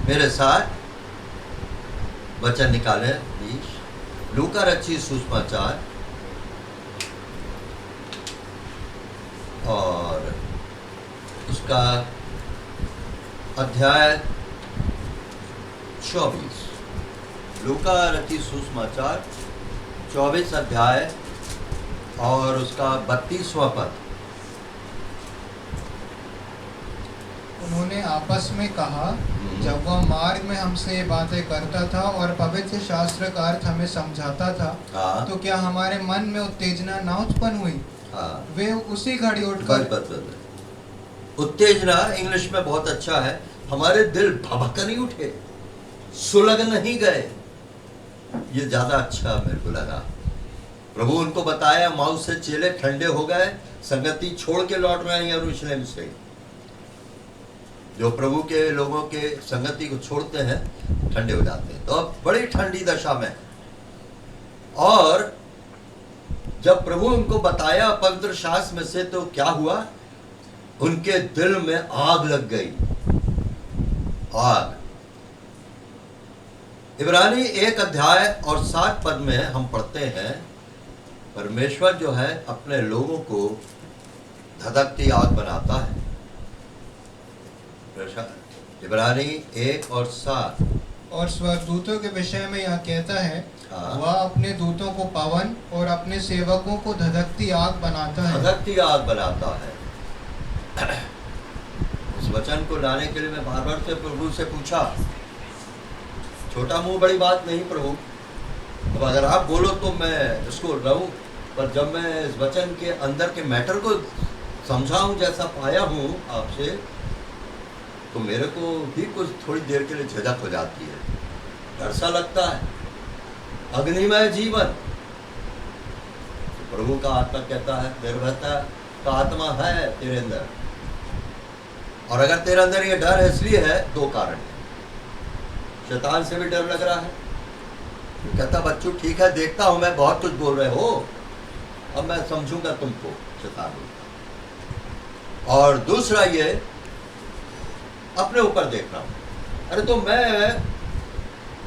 मेरे साथ वचन निकालें प्लीज। लूका रचित सुसमाचार और उसका अध्याय 24। लूका रचित सुसमाचार 24 अध्याय और उसका 32वां पद। उन्होंने आपस में कहा, जब वह मार्ग में हमसे ये बातें करता था और पवित्र शास्त्र का अर्थ हमें समझाता था, तो क्या हमारे मन में उत्तेजना ना उत्पन्न हुई? वे उसी घड़ी उठकर उत्तेजना इंग्लिश में बहुत अच्छा है। हमारे दिल भभक नहीं उठे, सुलग नहीं गए। ये ज्यादा अच्छा मेरे को लगा। प्रभु उनको बताया, माउस से चेले ठंडे हो गए, संगति छोड़ के लौट रहे हैं यरूशलेम से। जो प्रभु के लोगों के संगति को छोड़ते हैं ठंडे हो जाते हैं। तो अब बड़ी ठंडी दशा में, और जब प्रभु उनको बताया पवित्र शास्त्र में से, तो क्या हुआ? उनके दिल में आग लग गई। आग। इब्रानी 1 अध्याय और 7 पद में हम पढ़ते हैं, परमेश्वर जो है अपने लोगों को धधकती आग बनाता है। इब्रानी 1 और 7। और स्वर्गदूतों के विषय में यह कहता है, वह अपने दूतों को पवन और अपने सेवकों को धधकती आग बनाता है। धधकती आग बनाता है। इस वचन को लाने के लिए मैं बार बार से प्रभु से पूछा, छोटा मुंह बड़ी बात नहीं प्रभु, अब अगर आप बोलो तो मैं इसको रहूं, पर जब मैं इस वचन के अंदर के मैटर को समझाऊं जैसा पाया हूं आपसे, तो मेरे को भी कुछ थोड़ी देर के लिए झिझक हो जाती है, डर सा लगता है। अग्निमय जीवन, तो प्रभु का आत्मा कहता है, निर्भयता का आत्मा है तेरे अंदर। और अगर तेरे अंदर ये डर इसलिए है, 2 कारण है। शैतान से भी डर लग रहा है, तो कहता बच्चों ठीक है, देखता हूं मैं बहुत कुछ बोल रहे हो, अब मैं समझूंगा तुमको, शैतान बोलता। और दूसरा ये अपने ऊपर देखना। अरे तो मैं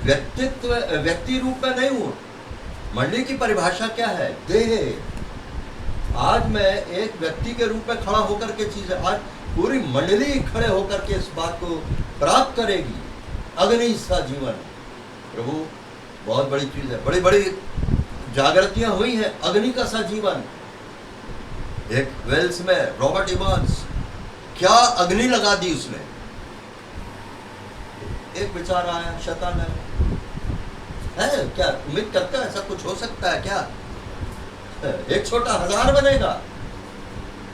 व्यक्ति रूप में नहीं हूं। मंडली की परिभाषा क्या है? देह। आज मैं एक व्यक्ति के रूप में खड़ा होकर के चीज, आज पूरी मंडली खड़े होकर के इस बात को प्राप्त करेगी। अग्नि सा जीवन, प्रभु बहुत बड़ी चीज है। बड़ी बड़ी जागृतियां हुई हैं, अग्नि का सा जीवन। एक वेल्स में रॉबर्ट इवांस, क्या अग्नि लगा दी उसने। एक विचार आया, शैतान है क्या, उम्मीद करता है ऐसा कुछ हो सकता है क्या? एक छोटा 1000 बनेगा।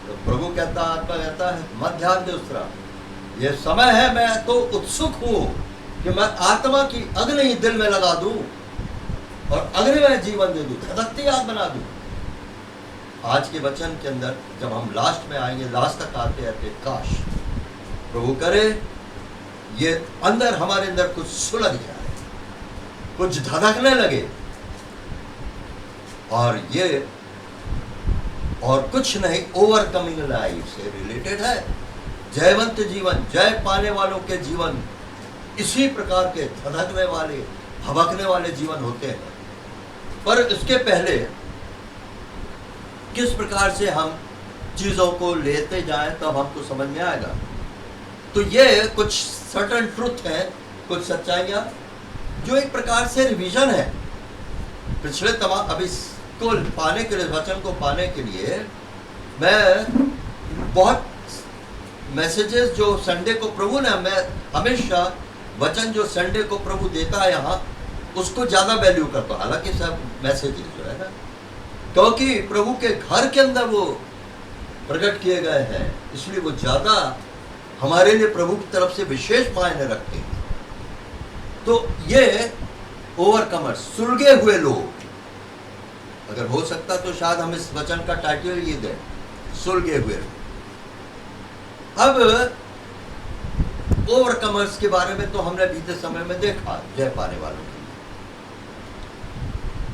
तो प्रभु कहता, आत्मा कहता है, मत ध्यान दे उस तरह। ये समय है, मैं तो उत्सुक हूं कि मैं आत्मा की अग्नि दिल में लगा दूं और अग्नि में जीवन दे दूं, धधकती आग बना दूं। आज के वचन के अंदर जब हम लास्ट में आएंगे, लास्ट तक आते आते, काश प्रभु करे ये अंदर, हमारे अंदर कुछ सुलग जाए, कुछ धधकने लगे, और ये और कुछ नहीं, ओवरकमिंग लाइफ से रिलेटेड है। जयवंत जीवन, जय पाने वालों के जीवन इसी प्रकार के धधकने वाले, भभकने वाले जीवन होते हैं। पर इसके पहले किस प्रकार से हम चीजों को लेते जाएं, तब हमको समझ में आएगा। तो ये कुछ सर्टन ट्रुथ है, कुछ सच्चाइयां जो एक प्रकार से रिवीजन है। पिछले तमाम, अब इसको पाने के लिए, वचन को पाने के लिए मैं बहुत मैसेजेस जो संडे को प्रभु ने, मैं हमेशा वचन जो संडे को प्रभु देता है यहाँ, उसको ज़्यादा वैल्यू करता हूँ। हालांकि सब मैसेजेस जो है ना, क्योंकि प्रभु के घर के अंदर वो प्रकट किए गए हैं, इसलिए वो ज़्यादा हमारे लिए प्रभु की तरफ से विशेष मायने रखते हैं। तो ये ओवरकमर्स, सुलगे हुए लोग, अगर हो सकता तो शायद हम इस वचन का टाइटल ये दें, सुलगे हुए। अब ओवरकमर्स के बारे में तो हमने बीते समय में देखा, जय पाने वालों के लिए।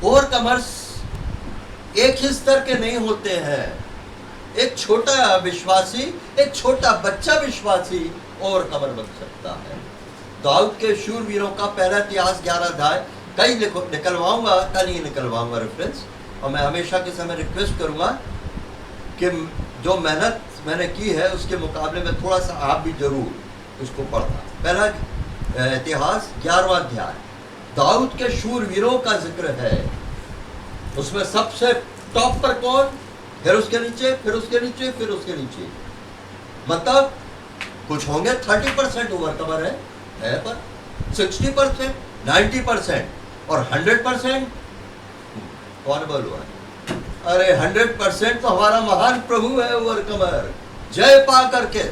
ओवरकमर्स एक ही स्तर के नहीं होते हैं। एक छोटा विश्वासी, एक छोटा बच्चा विश्वासी ओवरकमर बन सकता है। दाऊद के शूरवीरों का पहला इतिहास 11 अध्याय कई निकलवाऊंगा, कल ही निकलवाऊंगा रेफरेंस। और मैं हमेशा के समय रिक्वेस्ट करूंगा कि जो मेहनत मैंने की है उसके मुकाबले में थोड़ा सा आप भी जरूर उसको पढ़ना। पहला इतिहास 11वां अध्याय दाऊद के शूरवीरों का जिक्र है। उसमें सबसे टॉप पर कौन, फिर उसके नीचे, फिर उसके नीचे, फिर उसके नीचे, मतलब कुछ होंगे 30% ओवरकमर है पर 60%, 90% और 100% कौन बोलूआ? अरे 100% तो हमारा महान प्रभु है ओवरकमर, जय पा करके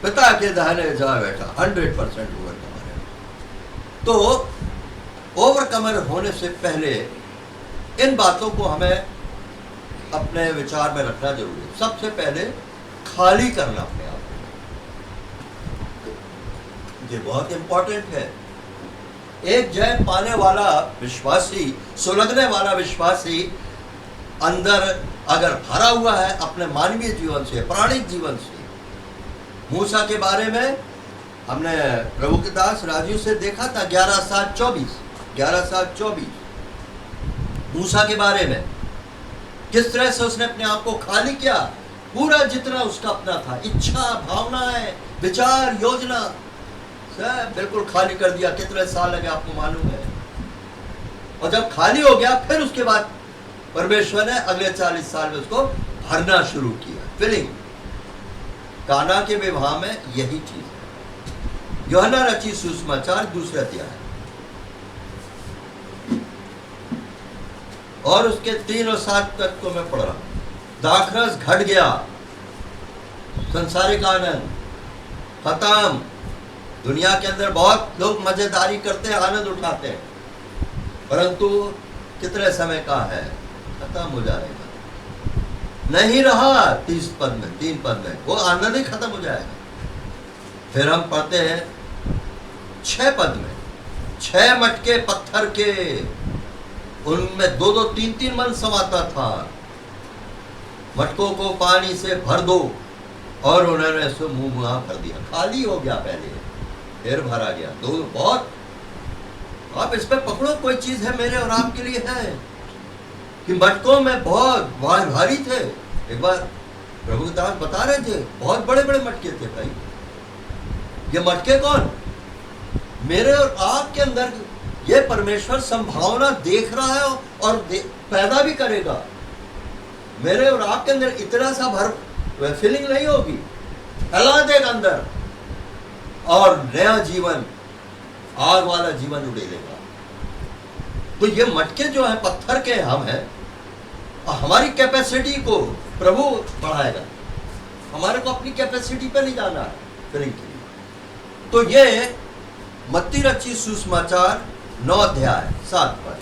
पिता के दाहिने जा बैठा, 100% ओवरकमर है। तो ओवरकमर होने से पहले इन बातों को हमें अपने विचार में रखना जरूरी है। सबसे पहले खाली करना अपने आप को, ये बहुत इंपॉर्टेंट है। एक जय पाने वाला विश्वासी, सुलगने वाला विश्वासी अंदर अगर भरा हुआ है अपने मानवीय जीवन से, प्राणिक जीवन से। मूसा के बारे में हमने प्रभु के दास राजू से देखा था 11:7-24 मूसा के बारे में किस तरह से उसने अपने आप को खाली किया, पूरा जितना उसका अपना था, इच्छा, भावनाएं, विचार, योजना, सब बिल्कुल खाली कर दिया। कितने साल लगे आपको मालूम है। और जब खाली हो गया फिर उसके बाद परमेश्वर ने अगले 40 साल में उसको भरना शुरू किया, फिलिंग। काना के विवाह में यही चीज है। यूहन्ना रचित सुसमाचार 2 अध्याय और उसके 3 और 7 तक को मैं पढ़ रहा हूं। दाखरस घट गया, संसारिक आनंद खत्म। दुनिया के अंदर बहुत लोग मजेदारी करते हैं, आनंद उठाते हैं, परंतु कितने समय का है, खत्म हो जाएगा। नहीं रहा 3 पद में वो आनंद ही खत्म हो जाएगा। फिर हम पढ़ते हैं 6 पद में, 6 मटके पत्थर के, उनमें 2-2, 3-3 मन समाता था। मटकों को पानी से भर दो, और उन्होंने उसको मुंह भर दिया। खाली हो गया पहले, फिर भरा गया। दो बहुत, आप इस पे पकड़ो, कोई चीज है मेरे और आपके लिए है कि मटकों में बहुत भारी थे। एक बार प्रभु के दास बता रहे थे, बहुत बड़े बड़े मटके थे भाई। ये मटके कौन? मेरे और आपके अंदर ये परमेश्वर संभावना देख रहा है और पैदा भी करेगा। मेरे और आपके अंदर इतना सा भर फीलिंग नहीं होगी, फैला देगा अंदर, और नया जीवन, आग वाला जीवन उड़ेलेगा। तो ये मटके जो है पत्थर के हम हैं, हमारी कैपेसिटी को प्रभु बढ़ाएगा। हमारे को अपनी कैपेसिटी पे नहीं जाना है फिलिंग के लिए। तो ये मत्ती रचित सुसमाचार 9 अध्याय 7 पद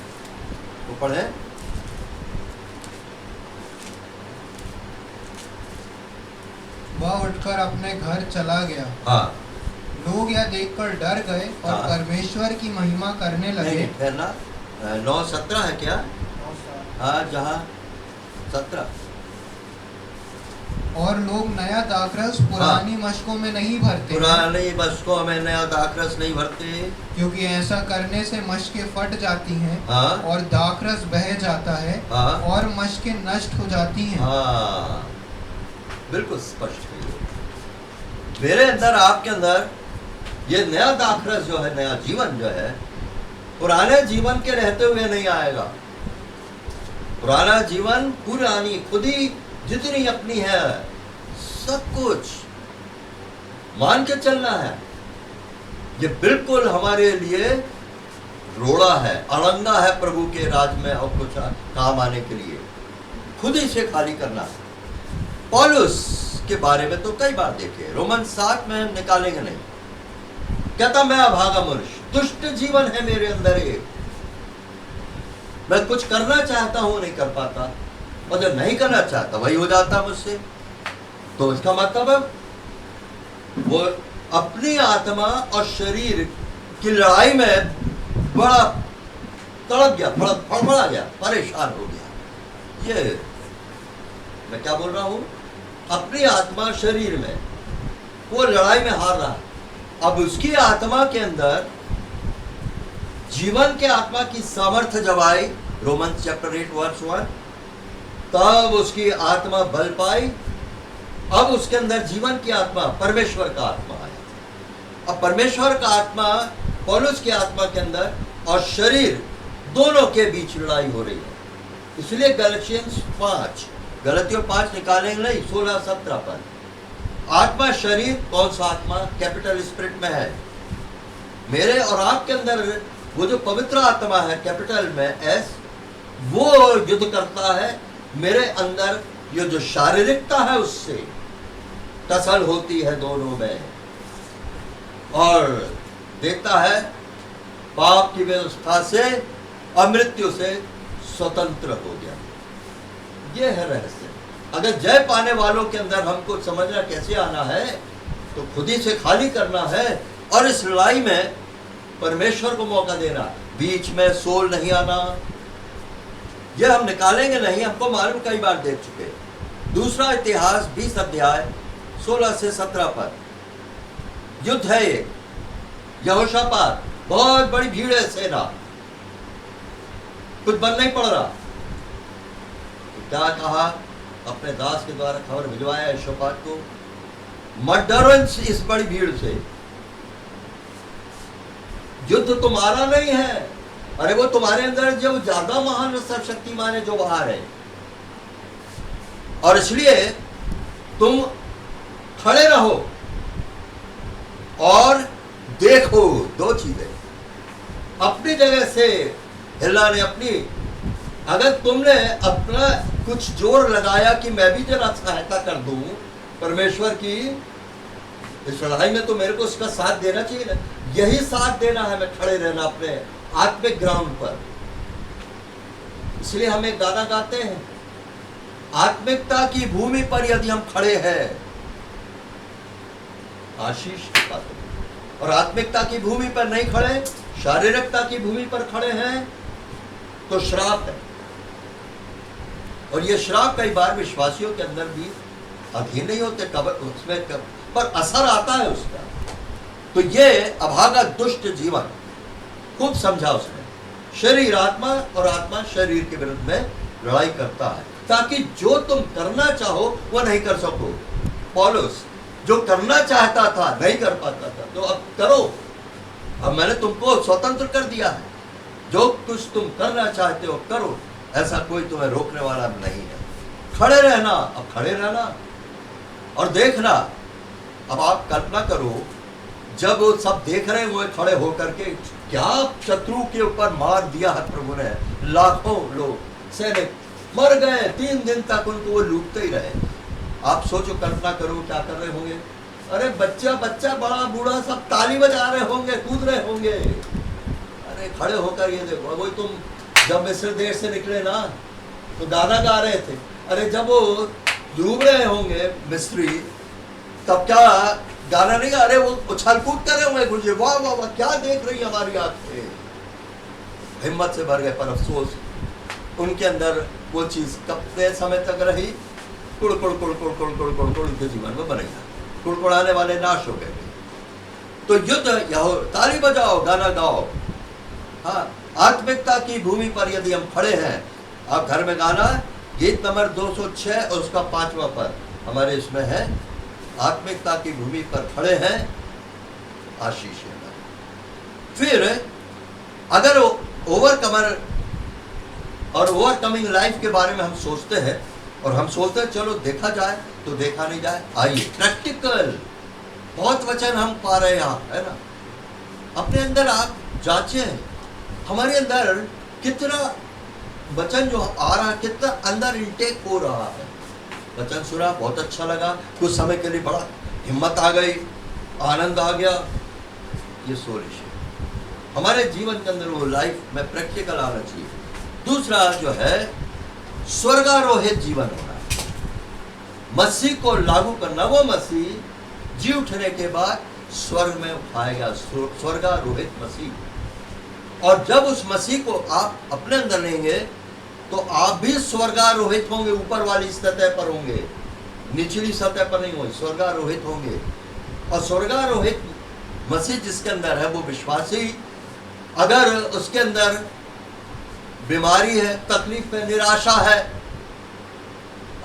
वो पढ़े। वह उठकर अपने घर चला गया। हाँ, लोग यह देखकर डर गए और हाँ, परमेश्वर की महिमा करने लगे। फिर ना 9:17 है क्या? हाँ, जहाँ 17। और लोग नया दाखरस पुरानी मशकों में नहीं भरते, पुरानी मशकों में नया दाखरस नहीं भरते, क्योंकि ऐसा करने से मशकें फट जाती हैं। हाँ, और दाखरस बह जाता है। हाँ, और मशकें नष्ट हो जाती हैं। हाँ, बिल्कुल स्पष्ट है। मेरे अंदर, आपके अंदर ये नया दाखरस जो है, नया जीवन जो है, पुराने जीवन के रहते हुए नहीं आएगा। पुराना जीवन, पुरानी खुद ही जितनी अपनी है सब कुछ मान के चलना है। ये बिल्कुल हमारे लिए रोड़ा है, अड़ंगा है प्रभु के राज में और कुछ काम आने के लिए, खुद ही से खाली करना है। पौलुस के बारे में तो कई बार देखे, रोमन 7 में निकालेंगे नहीं, कहता मैं अभागा मनुष्य, दुष्ट जीवन है मेरे अंदर एक, मैं कुछ करना चाहता हूं नहीं कर पाता, और जब नहीं करना चाहता वही हो जाता मुझसे। तो इसका मतलब है वो अपनी आत्मा और शरीर की लड़ाई में बड़ा तड़प गया, फड़फड़ा गया, परेशान हो गया। ये मैं क्या बोल रहा हूं, अपनी आत्मा शरीर में वो लड़ाई में हार रहा है, अब उसकी आत्मा के अंदर जीवन के आत्मा की सामर्थ्य जब आई, रोमन्स चैप्टर 8 वर्स 1, तब उसकी आत्मा बल पाई। अब उसके अंदर जीवन की आत्मा, परमेश्वर का आत्मा आया। अब परमेश्वर का आत्मा पौलुस की आत्मा के अंदर और शरीर दोनों के बीच लड़ाई हो रही है। इसलिए गलतियों 5 निकालेंगे नहीं, 16-17 पर आत्मा शरीर, कौन सा आत्मा? कैपिटल स्पिरिट में है। मेरे और आपके अंदर वो जो पवित्र आत्मा है कैपिटल में एस, वो युद्ध करता है। मेरे अंदर ये जो शारीरिकता है उससे टसल होती है दोनों में, और देखता है पाप की व्यवस्था से और मृत्यु से स्वतंत्र हो गया। ये है रहस्य। अगर जय पाने वालों के अंदर हमको समझना कैसे आना है, तो खुद ही से खाली करना है और इस लड़ाई में परमेश्वर को मौका देना। बीच में सोल नहीं आना, यह हम निकालेंगे नहीं, हमको मालूम कई बार देख चुके। दूसरा इतिहास 20 अध्याय 16 से 17 पर युद्ध है एक, यहोशापात, बहुत बड़ी भीड़ है, सेना, कुछ बन नहीं पड़ रहा। तो क्या कहा? अपने दास के द्वारा खबर भिजवाया यहोशापात को, मत डरो इस बड़ी भीड़ से, युद्ध तुम्हारा नहीं है। अरे वो तुम्हारे अंदर जो ज्यादा महान सर्वशक्तिमान है जो बाहर है, और इसलिए तुम खड़े रहो और देखो। दो चीजें, अपनी जगह से हिलना नहीं, अपनी, अगर तुमने अपना कुछ जोर लगाया कि मैं भी जरा सहायता कर दूं परमेश्वर की इस लड़ाई में, तो मेरे को उसका साथ देना चाहिए ना। यही साथ देना है, मैं खड़े रहना अपने आत्मिक ग्राउंड पर। इसलिए हम एक गाना गाते हैं, आत्मिकता की भूमि पर यदि हम खड़े हैं, आशीष की बात है। और आत्मिकता की भूमि पर नहीं खड़े, शारीरिकता की भूमि पर खड़े हैं, तो श्राप है। और ये श्राप कई बार विश्वासियों के अंदर भी अधीन नहीं होते, उसमें पर असर आता है उसका। तो ये अभागा दुष्ट जीवन खूब समझा उसने। शरीर आत्मा और आत्मा शरीर के विरुद्ध में लड़ाई करता है, ताकि जो तुम करना चाहो वो नहीं कर सको। पौलुस जो करना चाहता था नहीं कर पाता था, तो अब करो। अब मैंने तुमको स्वतंत्र कर दिया है, जो कुछ तुम करना चाहते हो करो, ऐसा कोई तुम्हें रोकने वाला नहीं है। खड़े रहना, अब खड़े रहना और देखना। अब आप कल्पना करो, जब वो सब देख रहे हुए खड़े होकर के, क्या शत्रु के ऊपर मार दिया है प्रभु ने, लाखों लोग सैनिक मर गए, 3 दिन तक उनको वो लूटते ही रहे। आप सोचो, कल्पना करो क्या कर रहे होंगे। अरे बच्चा बच्चा बड़ा बूढ़ा सब ताली बजा रहे होंगे, कूद रहे होंगे। अरे खड़े होकर ये देखो, वही तुम जब मिस्र देश से निकले ना, तो गाना गा रहे थे। अरे जब वो डूब रहे होंगे मिस्री, तब क्या गाना नहीं गा रहे, वो उछल कूद कर रहे होंगे, गुरुजी वाह वाह वाह, क्या देख रही हमारी आंखें। हिम्मत से भर गए, पर अफसोस उनके अंदर वो चीज कब समय तक रही, कुड़ कुड़ कुड़ कुड़ कुड़ कुड़ कुड़ कुड़ उनके जीवन में बनेगा, कुड़कुड़ाने वाले नाश हो गए। तो युद्ध यहो, ताली बजाओ, गाना गाओ। हाँ, आत्मिकता की भूमि पर यदि हम खड़े हैं, आप घर में गाना, गीत नंबर 206 और उसका 5वां पद हमारे इसमें है, आत्मिकता की भूमि पर खड़े हैं, आशीष है। फिर अगर ओवरकमर और ओवरकमिंग लाइफ के बारे में हम सोचते हैं, और हम सोचते हैं चलो देखा जाए, तो देखा नहीं जाए। आइए प्रैक्टिकल बहुत वचन हम पा रहे हैं यहाँ, है ना। अपने अंदर आप जांचें, हमारे अंदर कितना वचन जो आ रहा है, कितना अंदर इंटेक हो रहा है। वचन सुना, बहुत अच्छा लगा, कुछ समय के लिए बड़ा हिम्मत आ गई, आनंद आ गया, ये सोलिश है। हमारे जीवन के अंदर वो लाइफ में प्रैक्टिकल आना चाहिए। दूसरा जो है स्वर्गारोहित जीवन होना, मसीह को लागू करना। वो मसीह जी उठने के बाद स्वर्ग में उठाएगा, स्वर्गारोहित मसीह। और जब उस मसीह को आप अपने अंदर लेंगे, तो आप भी स्वर्गारोहित होंगे, ऊपर वाली सतह पर होंगे, निचली सतह पर नहीं होंगे, स्वर्गारोहित होंगे। और स्वर्गारोहित मसीह जिसके अंदर है वो विश्वासी, अगर उसके अंदर बीमारी है, तकलीफ है, निराशा है,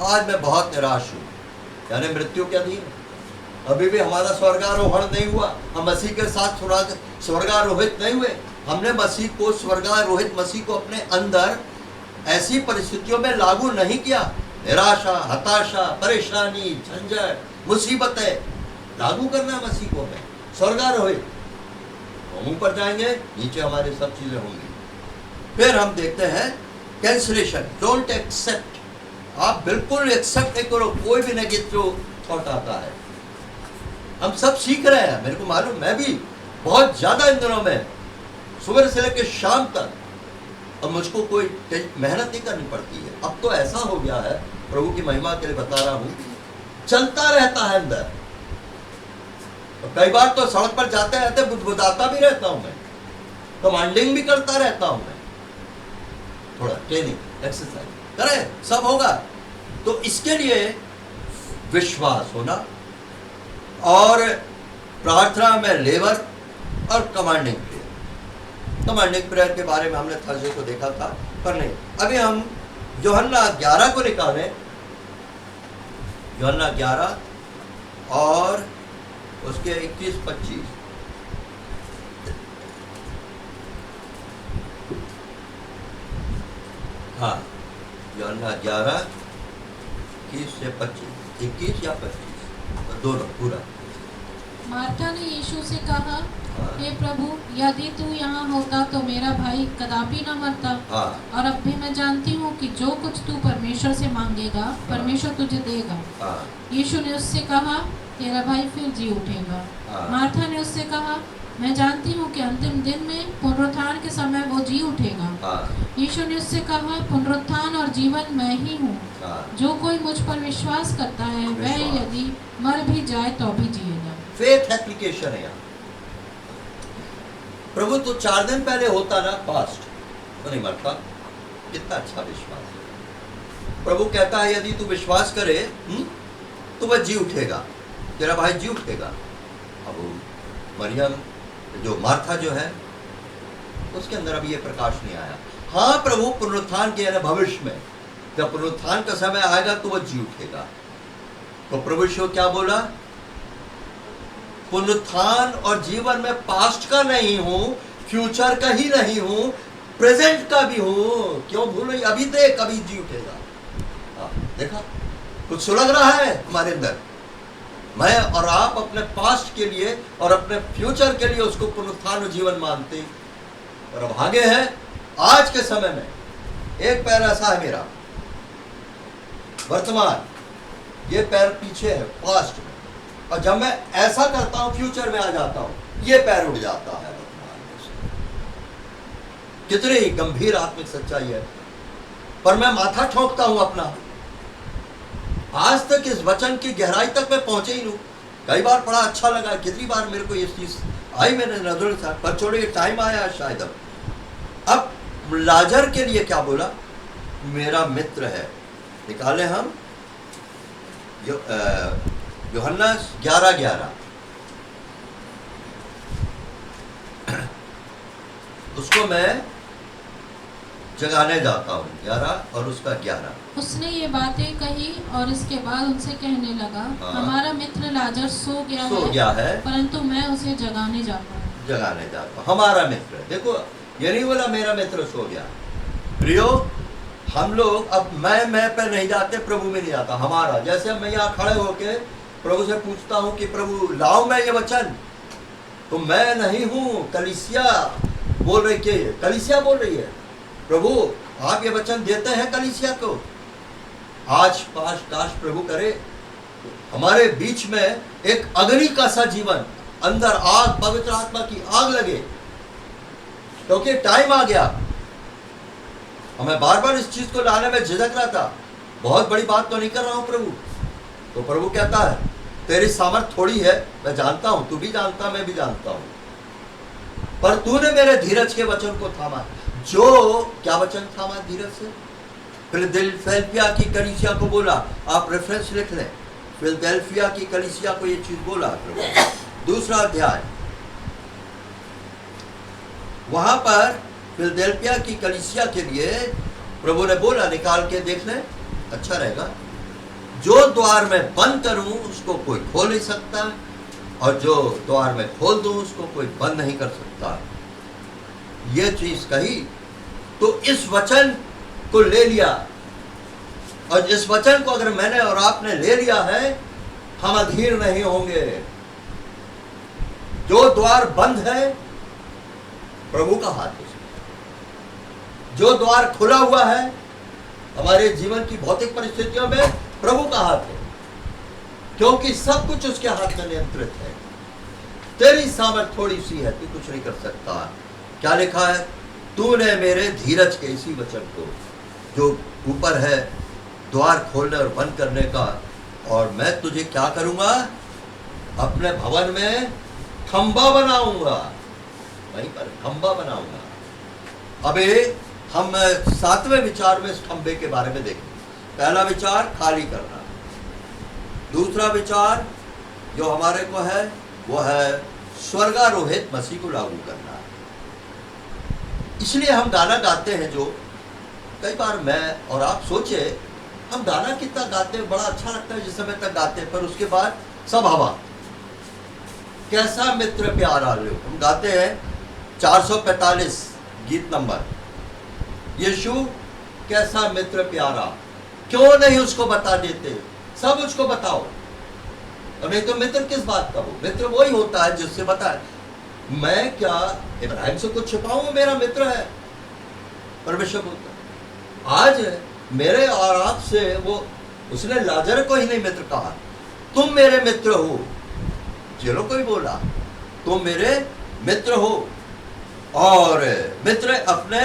आज मैं बहुत निराश हूं, यानी मृत्यु के अधीन, अभी भी हमारा स्वर्गारोहण नहीं हुआ, हम मसीह के साथ स्वर्गारोहित नहीं हुए, हमने मसीह को, स्वर्गारोहित मसीह को अपने अंदर ऐसी परिस्थितियों में लागू नहीं किया। निराशा, हताशा, परेशानी, झंझट, मुसीबतें लागू करना मसीह को है स्वर्गारोहित। हम ऊपर जाएंगे, नीचे हमारी सब चीजें होंगी। फिर हम देखते हैं कैंसलेशन, डोंट एक्सेप्ट, आप बिल्कुल एक्सेप्ट नहीं करो कोई भी नेगेटिव थॉट आता है। हम सब सीख रहे हैं, मेरे को मालूम, मैं भी बहुत ज्यादा इन दिनों में सुबह से लेकर शाम तक, अब मुझको कोई मेहनत नहीं करनी पड़ती है। अब तो ऐसा हो गया है, प्रभु की महिमा के लिए बता रहा हूं, चलता रहता है अंदर। कई बार तो सड़क पर जाते रहते बुदबुदाता भी रहता हूं मैं, कमांडिंग भी करता रहता हूं मैं, थोड़ा ट्रेनिंग एक्सरसाइज करें, सब होगा। तो इसके लिए विश्वास होना और प्रार्थना में लेबर और कमांडिंग प्रेयर। कमांडिंग प्रेयर के बारे में हमने थर्सडे को देखा था, पर नहीं, अभी हम यूहन्ना 11 को निकालें, यूहन्ना 11 और उसके 21-25। हाँ, यूहन्ना 11 21 से 25, 21 या 25, दोनों पूरा। मार्था ने यीशु से कहा, हे प्रभु, यदि तू यहाँ होता तो मेरा भाई कदापि न मरता। और अब भी मैं जानती हूँ कि जो कुछ तू परमेश्वर से मांगेगा, परमेश्वर तुझे देगा। यीशु ने उससे कहा, तेरा भाई फिर जी उठेगा। मार्था ने उससे कहा, मैं जानती हूँ कि अंतिम दिन में पुनरुत्थान के समय वो जी उठेगा। यीशु ने उससे कहा, पुनरुत्थान और जीवन मैं ही हूँ। जो कोई मुझ पर विश्वास करता है वह यदि मर भी जाए तो भी जिएगा। फेथ एप्लीकेशन है यहाँ। प्रभु तो 4 दिन पहले होता ना फास्ट, तो नहीं मरता। कितना अच्छा विश्वास है। प्रभु कहता है यदि तू विश्वास करे तो वह जी उठेगा, तेरा भाई जी उठेगा। अब मरियम जो मार्था जो है उसके अंदर अभी ये प्रकाश नहीं आया। हाँ, प्रभु पुनरुत्थान के यानी भविष्य में जब पुनरुत्थान का समय आएगा तो वह जी उठेगा। तो प्रभु यीशु क्या बोला? पुनरुत्थान और जीवन में पास्ट का नहीं हूं, फ्यूचर का ही नहीं हूं, प्रेजेंट का भी हूं। क्यों भूल रही? अभी देख, अभी जी उठेगा। देखा, कुछ सुलग रहा है हमारे अंदर। मैं और आप अपने पास्ट के लिए और अपने फ्यूचर के लिए उसको पुनरुत्थान और जीवन मानते, और अब आगे है आज के समय में। एक पैर ऐसा है मेरा वर्तमान, ये पैर पीछे है पास्ट में, और जब मैं ऐसा करता हूं फ्यूचर में आ जाता हूं, ये पैर उड़ जाता है वर्तमान में। कितनी गंभीर आत्मिक सच्चाई है। पर मैं माथा ठोकता हूं अपना। आज तक इस वचन की गहराई तक मैं पहुंचे ही नहीं। कई बार बड़ा अच्छा लगा, कितनी बार मेरे को ये चीज आई मेरे नजर से, पर छोड़े टाइम आया शायद। अब लाजर के लिए क्या बोला? मेरा मित्र है। निकाले हम यूहन्ना 11:11। उसको मैं जगाने जाता हूँ, 11 और उसका 11। उसने ये बातें कही और इसके बाद उनसे कहने लगा, हमारा मित्र लाजर सो गया है, परंतु मैं उसे जगाने जाता हूँ। हमारा मित्र, देखो ये नहीं बोला मेरा मित्र सो गया। प्रियो, हम लोग अब मैं पे नहीं जाते, प्रभु में नहीं जाता, हमारा। जैसे मैं यहाँ खड़े होके प्रभु से पूछता हूँ कि प्रभु लाओ मैं ये वचन, तो मैं नहीं हूँ, कलीसिया बोल रही है, कलीसिया बोल रही है। प्रभु आप ये वचन देते हैं कलीसिया को। आज काश प्रभु करे हमारे बीच में एक अग्नि का सा जीवन, अंदर आग, पवित्र आत्मा की आग लगे, क्योंकि टाइम आ गया। मैं बार बार इस चीज को लाने में झिझक रहा था। बहुत बड़ी बात तो नहीं कर रहा हूं प्रभु। तो प्रभु कहता है तेरी सामर्थ थोड़ी है, मैं जानता हूं, तू भी जानता, मैं भी जानता हूं, पर तूने मेरे धीरज के वचन को थामा। जो क्या वचन थामा धीरज से? फिलदेल्फिया की कलीसिया को बोला। आप रेफरेंस लिख लें, फिलदेल्फिया की कलीसिया को ये चीज बोला प्रभु। 2 अध्याय वहां पर फिलदेल्फिया की कलीसिया के लिए प्रभु ने बोला, निकाल के देख ले, अच्छा रहेगा। जो द्वार में बंद करूं उसको कोई खोल नहीं सकता, और जो द्वार में खोल दूं उसको कोई बंद नहीं कर सकता। ये चीज कही तो इस वचन को ले लिया, और इस वचन को अगर मैंने और आपने ले लिया है, हम अधीर नहीं होंगे। जो द्वार बंद है प्रभु का हाथ है, जो द्वार खुला हुआ है हमारे जीवन की भौतिक परिस्थितियों में प्रभु का हाथ है, क्योंकि सब कुछ उसके हाथ में नियंत्रित है। तेरी सामर्थ थोड़ी सी है, तू कुछ नहीं कर सकता। क्या लिखा है? तूने मेरे धीरज के, इसी वचन को जो ऊपर है, द्वार खोलने और बंद करने का, और मैं तुझे क्या करूंगा? अपने भवन में खंबा बनाऊंगा, वहीं पर खंबा बनाऊंगा। अबे हम 7वें विचार में इस खंबे के बारे में देखें। पहला विचार खाली करना, दूसरा विचार जो हमारे को है वो है स्वर्गारोहित मसीह को लागू करना। इसलिए हम गाना गाते हैं, जो कई बार मैं और आप सोचे, हम गाना कितना गाते हैं, बड़ा अच्छा लगता है जिस समय तक गाते हैं, पर उसके बाद सब हवा। कैसा मित्र प्यारा लो, हम गाते हैं 445 गीत नंबर, यीशु कैसा मित्र प्यारा, क्यों नहीं उसको बता देते? सब उसको बताओ, और नहीं तो मित्र किस बात का हो? मित्र वही होता है जिससे बताए। मैं क्या इब्राहिम से कुछ छिपाऊं? मेरा मित्र है, परमेश्वर बोलता। आज मेरे और आपसे वो, उसने लाजर को ही नहीं मित्र कहा, तुम मेरे मित्र हो। चलो कोई बोला तुम मेरे मित्र हो, और मित्र अपने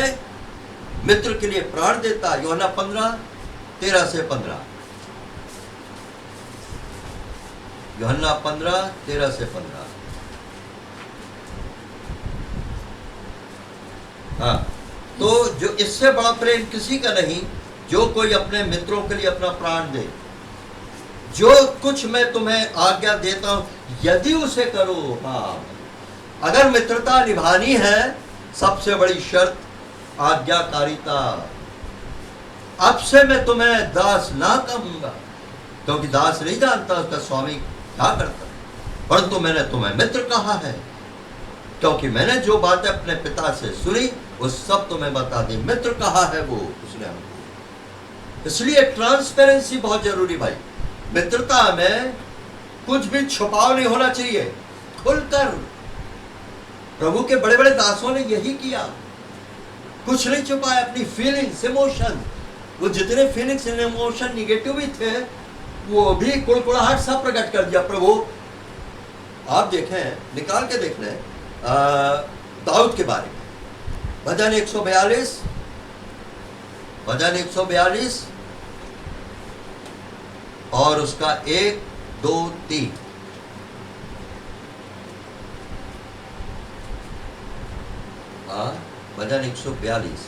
मित्र के लिए प्राण देता। यूहन्ना 15:13 से 15, यूहन्ना 15:13 से 15। हाँ, तो जो इससे बड़ा प्रेम किसी का नहीं, जो कोई अपने मित्रों के लिए अपना प्राण दे। जो कुछ मैं तुम्हें आज्ञा देता हूं, यदि उसे करो। हाँ, अगर मित्रता निभानी है, सबसे बड़ी शर्त आज्ञाकारिता। अब से मैं तुम्हें दास ना कहूंगा, क्योंकि दास नहीं जानता उसका स्वामी क्या करता, परंतु मैंने तुम्हें मित्र कहा है, क्योंकि मैंने जो बातें अपने पिता से सुनी वो सब तुम्हें बता दी। मित्र कहा है वो उसने हमको। इसलिए ट्रांसपेरेंसी बहुत जरूरी भाई। मित्रता में कुछ भी छुपाव नहीं होना चाहिए, खुलकर। प्रभु के बड़े बड़े दासों ने यही किया, कुछ नहीं छुपाया, अपनी फीलिंग्स, इमोशन। वो जितने फीलिंग्स एंड इमोशन निगेटिव भी थे, वो भी कुड़कुड़ाहट सब प्रकट कर दिया प्रभु। आप देखें, निकाल के देख लें दाऊद के बारे में, भजन 142, भजन 142 और उसका 1, 2, 3। भजन 142।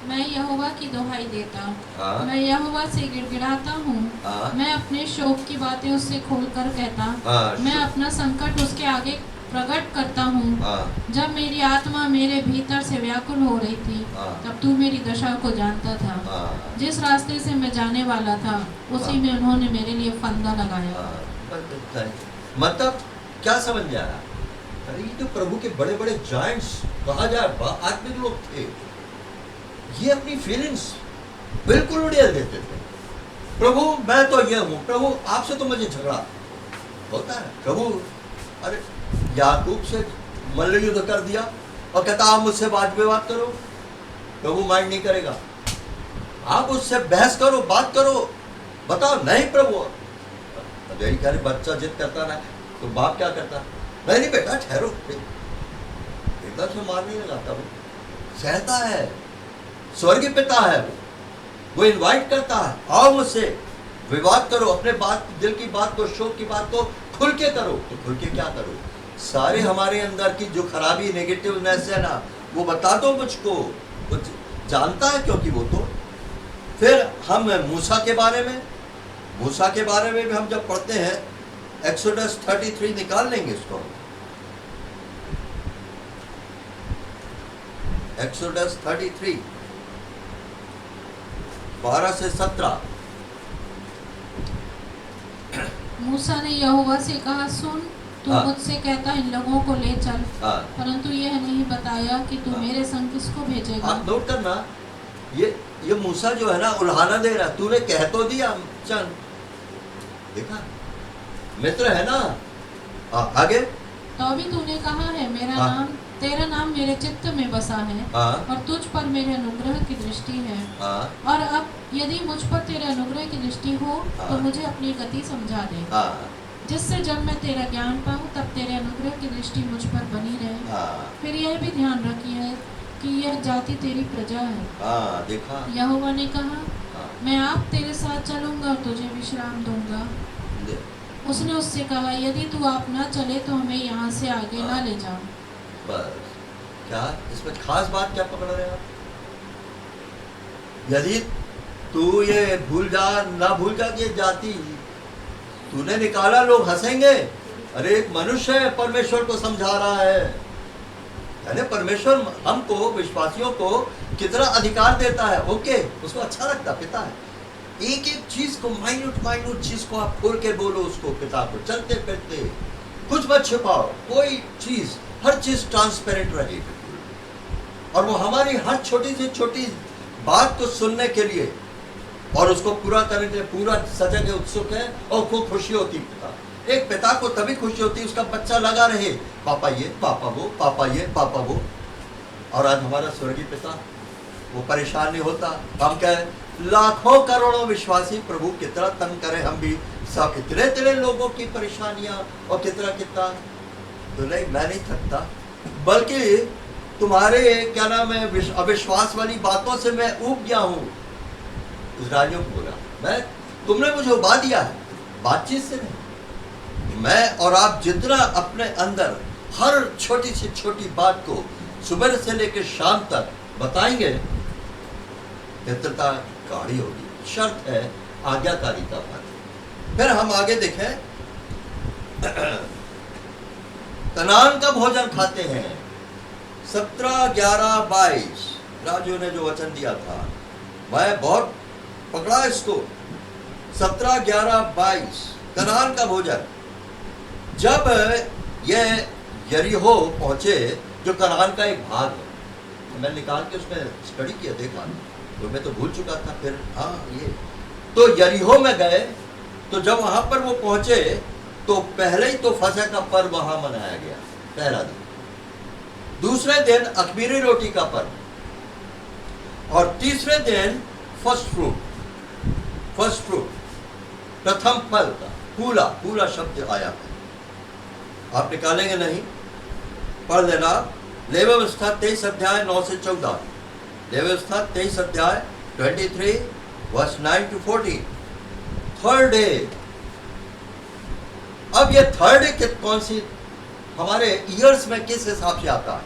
मैं यहोवा की दुहाई देता, मैं यहोवा से गिड़गिड़ाता हूँ, मैं अपने शोक की बातें उससे खोलकर कहता, मैं अपना संकट उसके आगे प्रकट करता हूँ। जब मेरी आत्मा मेरे भीतर से व्याकुल हो रही थी, तब तू मेरी दशा को जानता था। जिस रास्ते से मैं जाने वाला था, उसी में उन्होंने मेरे लिए फंदा लगाया। मतलब क्या समझ में आया? अरे ये तो प्रभु के बड़े बड़े जायंट्स कहा जाए, आत्मिक लोग थे। ये अपनी फीलिंग्स बिल्कुल उड़ेल देते थे। प्रभु मैं तो ये हूं, प्रभु आपसे तो मुझे झगड़ा होता है। प्रभु अरे याकूब से मल्ल युद्ध कर दिया और कहता आप मुझसे बात विवाद करो, प्रभु माइंड नहीं करेगा। आप उससे बहस करो, बात करो, बताओ नहीं प्रभु। यही कह रहे बच्चा जिद करता ना, तो बाप क्या करता? नहीं बेटा ठहरो, एकदम से मार नहीं लगाता, वो सहता है। स्वर्गीय पिता है वो इनवाइट करता है, आओ मुझसे विवाद करो, अपने बात, दिल की बात को, शोक की बात को खुल के करो। तो खुल के क्या करो? सारे हमारे अंदर की जो खराबी, नेगेटिवनेस है ना, वो बता दो मुझको। वो जानता है, क्योंकि वो तो। फिर हम मूसा के बारे में भी हम जब पढ़ते हैं एक्सोडस 33 निकाल लेंगे इसको। एक्सोडस 33 12 से 17। मूसा ने यहोवा से कहा, सुन, तू मुझसे कहता इन लोगों को ले चल, परंतु यह नहीं बताया कि तू मेरे संग किसको भेजेगा। आप नोट करना, ये मूसा जो है ना उल्हाना दे रहा, तूने कह तो दिया चल, देखा मित्र है ना। आगे, तो भी तूने कहा है मेरा नाम, तेरा नाम मेरे चित्त में बसा है और तुझ पर मेरे अनुग्रह की दृष्टि है। और अब यदि मुझ पर तेरे अनुग्रह की दृष्टि हो तो मुझे अपनी गति समझा दे, जिससे जब मैं तेरा ज्ञान पाऊँ तब तेरे अनुग्रह की दृष्टि मुझ पर बनी रहे। फिर यह भी ध्यान रखिए कि यह जाति तेरी प्रजा है। देखा, यहोवा ने कहा, मैं आप तेरे साथ चलूंगा और तुझे विश्राम दूंगा। उसने उससे कहा, यदि तू आप ना चले तो हमें यहाँ से आगे ना ले जाओ। बस क्या इसमें खास बात क्या पकड़ रहे हैं आप? यदि तू ये भूल जा ना भूल जा कि जाति तूने निकाला, लोग हंसेंगे, अरे एक मनुष्य है परमेश्वर को समझा रहा है। यानी परमेश्वर हमको विश्वासियों को कितना अधिकार देता है, ओके, उसको अच्छा लगता पिता है। एक एक चीज को, माइन्यूट चीज को आप खोल के बोलो उसको, पिता को, चलते फिरते कुछ मत छिपाओ, कोई चीज, हर चीज ट्रांसपेरेंट रहे। और वो हमारी हर छोटी से छोटी बात को सुनने के लिए और उसको पूरा करने के लिए पूरा सजग उत्सुक है और खूब खुशी होती पिता। एक पिता को तभी खुशी होती है उसका बच्चा लगा रहे, पापा ये, पापा वो, पापा ये, पापा वो। और आज हमारा स्वर्गीय पिता वो परेशान नहीं होता। हम कहे लाखों करोड़ों विश्वासी प्रभु कितना तंग करे, हम भी सब इतने लोगों की परेशानियां और कितना तो नहीं, मैं नहीं थकता, बल्कि तुम्हारे क्या नाम है अविश्वास वाली बातों से मैं ऊब गया हूं। उस राजू को बोला, मैं तुमने मुझे उबा दिया है, बातचीत से नहीं। मैं और आप जितना अपने अंदर हर छोटी से छोटी बात को सुबह से लेकर शाम तक बताएंगे, मित्रता गाढ़ी होगी। शर्त है आज्ञाकारिता पर। फिर हम आगे देखें, कनान का भोजन खाते हैं। 17, 11, 22 राजू ने जो वचन दिया था, मैं बहुत पकड़ा इसको। 17, 11, 22 कनान का भोजन। जब ये यरीहो पहुंचे, जो कनान का एक भाग है, मैं निकाल के उसमें स्टडी किया, देखा तो मैं तो भूल चुका था। फिर ये तो यरीहो में गए, तो जब वहां पर वो पहुंचे तो पहले ही तो फसह का पर्व वहां मनाया गया, पहला दिन। दूसरे दिन अख़मीरी रोटी का पर्व, और तीसरे दिन फर्स्ट फ्रूट प्रथम फल का, पूला शब्द आया है, आप निकालेंगे नहीं, पढ़ लेना। लेवी व्यवस्था 23 अध्याय 9 से 14, लेवी व्यवस्था 23 अध्याय 23 वर्स 9 to 14। Third day. अब ये थर्ड डे कौन सी हमारे ईयर्स में किस हिसाब से आता है?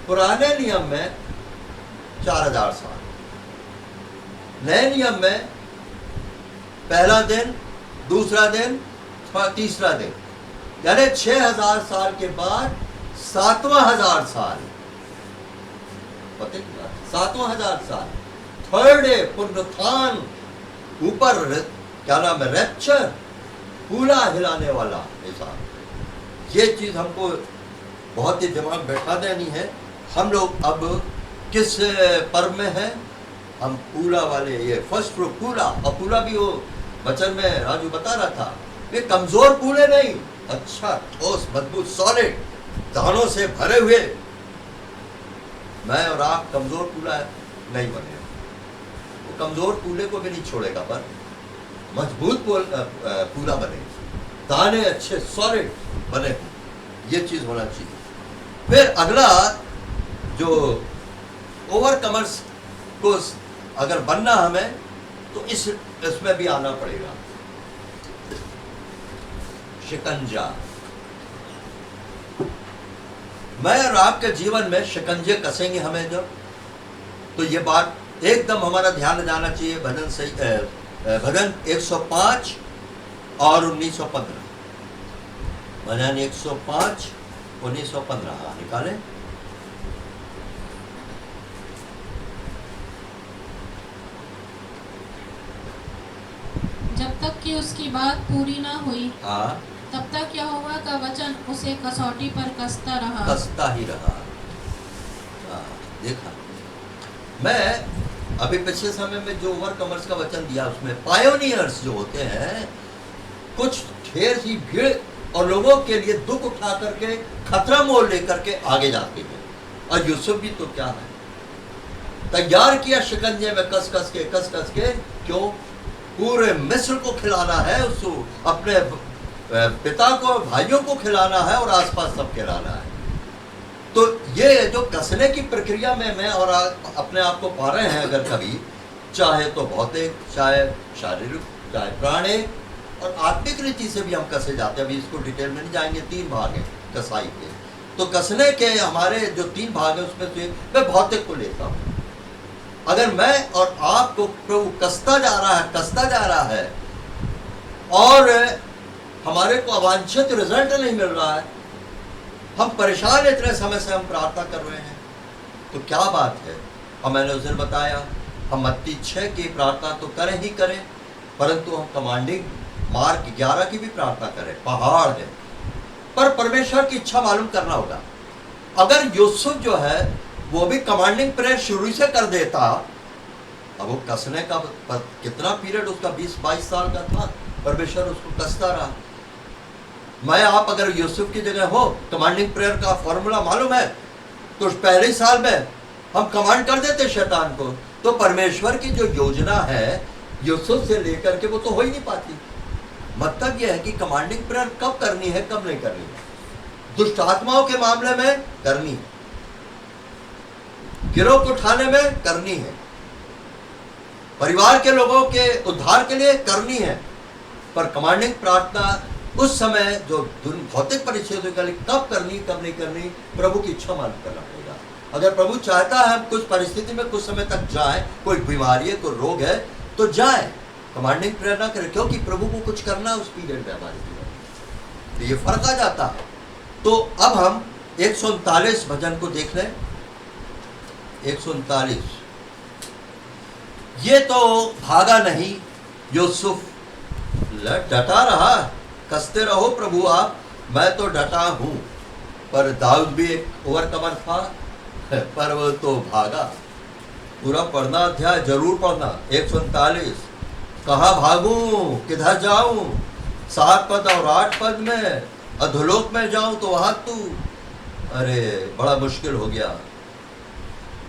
पुराने नियम में 4000 साल, नए नियम में पहला दिन, दूसरा दिन, तीसरा दिन, यानी 6000 साल के बाद 7वां साल, पता है 7वां साल, थर्ड डे, पुनरुत्थान, ऊपर क्या नाम है, रैप्चर, पूरा हिलाने वाला हिसाब। ये चीज हमको बहुत ही दिमाग बैठा देनी है। हम लोग अब किस पर्व में है? हम पूरा वाले, ये फर्स्ट फ्रूट पूरा, और पूरा भी वो वचन में राजू बता रहा था, ये कमजोर पूरे नहीं, अच्छा ठोस मजबूत सॉलिड दानों से भरे हुए। मैं और आप कमजोर पूरा नहीं बने, वो कमजोर पूले को भी नहीं छोड़ेगा, पर मजबूत पूरा बने, दाने अच्छे सॉलिड बने, ये चीज होना चाहिए। फिर अगला जो ओवरकमर्स को अगर बनना हमें, तो इसमें भी आना पड़ेगा, शिकंजा। मैं और आपके जीवन में शिकंजे कसेंगे हमें जब, तो ये बात एकदम हमारा ध्यान जाना चाहिए। भजन 105 और 1915, भजन 105 1915 निकालें। जब तक कि उसकी बात पूरी ना हुई, हाँ, तब तक यहोवा का वचन उसे कसौटी पर कसता रहा। कसता ही रहा। देखा, मैं अभी पिछले समय में जो ओवरकमर्स का वचन दिया उसमें पायोनियर्स जो होते हैं, कुछ ढेर सी भीड़ और लोगों के लिए दुख उठा करके खतरा मोल लेकर के आगे जाते हैं। और यूसुफ भी तो क्या है, तैयार किया शिकंजे में कस कस के क्यों? पूरे मिस्र को खिलाना है, उसको अपने पिता को, भाइयों को खिलाना है और आसपास सब खिलाना है। तो ये जो कसने की प्रक्रिया में मैं और अपने आप को पा रहे हैं, अगर कभी चाहे तो भौतिक, चाहे शारीरिक, चाहे प्राणिक और आत्मिक रीति से भी हम कसे जाते हैं। अभी इसको डिटेल में नहीं जाएंगे। 3 भाग हैं कसाई के। तो कसने के हमारे जो 3 भाग हैं उसमें से मैं भौतिक को लेता हूँ। अगर मैं और आपको प्रभु कसता जा रहा है और हमारे को अवांछित रिजल्ट नहीं मिल रहा है, हम परेशान इतने समय से हम प्रार्थना कर रहे हैं, तो क्या बात है। और मैंने उस दिन बताया, हम मत्ती 6 की प्रार्थना तो करें ही करें, परंतु हम कमांडिंग मार्क 11 की भी प्रार्थना करें। पहाड़ है, पर परमेश्वर की इच्छा मालूम करना होगा। अगर यूसुफ जो है वो भी कमांडिंग प्रेयर शुरू से कर देता, अब वो कसने का कितना पीरियड उसका 20-22 साल का था, परमेश्वर उसको कसता रहा। मैं आप अगर यूसुफ की जगह हो, कमांडिंग प्रेयर का फॉर्मूला मालूम है, तो पहले ही साल में हम कमांड कर देते शैतान को, तो परमेश्वर की जो योजना है यूसुफ से लेकर के वो तो हो ही नहीं पाती। मतलब यह है कि कमांडिंग प्रेयर कब करनी है, कब नहीं करनी है। दुष्ट आत्माओं के मामले में करनी है, गिरोह को उठाने में करनी है, परिवार के लोगों के उद्धार के लिए करनी है। पर कमांडिंग प्रार्थना उस समय जो भौतिक परिच्छेद कब करनी कब नहीं करनी, प्रभु की इच्छा मालूम करना पड़ेगा। अगर प्रभु चाहता है हम कुछ परिस्थिति में कुछ समय तक जाए, कोई बीमारी है, कोई रोग है, तो जाए, कमांडिंग प्रेयर ना करें, क्योंकि प्रभु को कुछ करना उस पीरियड में हमारे जीवन। तो ये फर्क आ जाता है। तो अब हम 139 भजन को देख लें। 139, ये तो भागा नहीं, यूसुफ डटा रहा। कसते रहो प्रभु आप, मैं तो डटा हूं। पर दाऊद भी एक ओवरकमर था, पर वो तो भागा। पूरा पढ़ना अध्याय जरूर पढ़ना। 139, कहाँ भागूं, किधर जाऊं, 7 पद और 8 पद में, अधोलोक में जाऊं तो वहां तू, अरे बड़ा मुश्किल हो गया।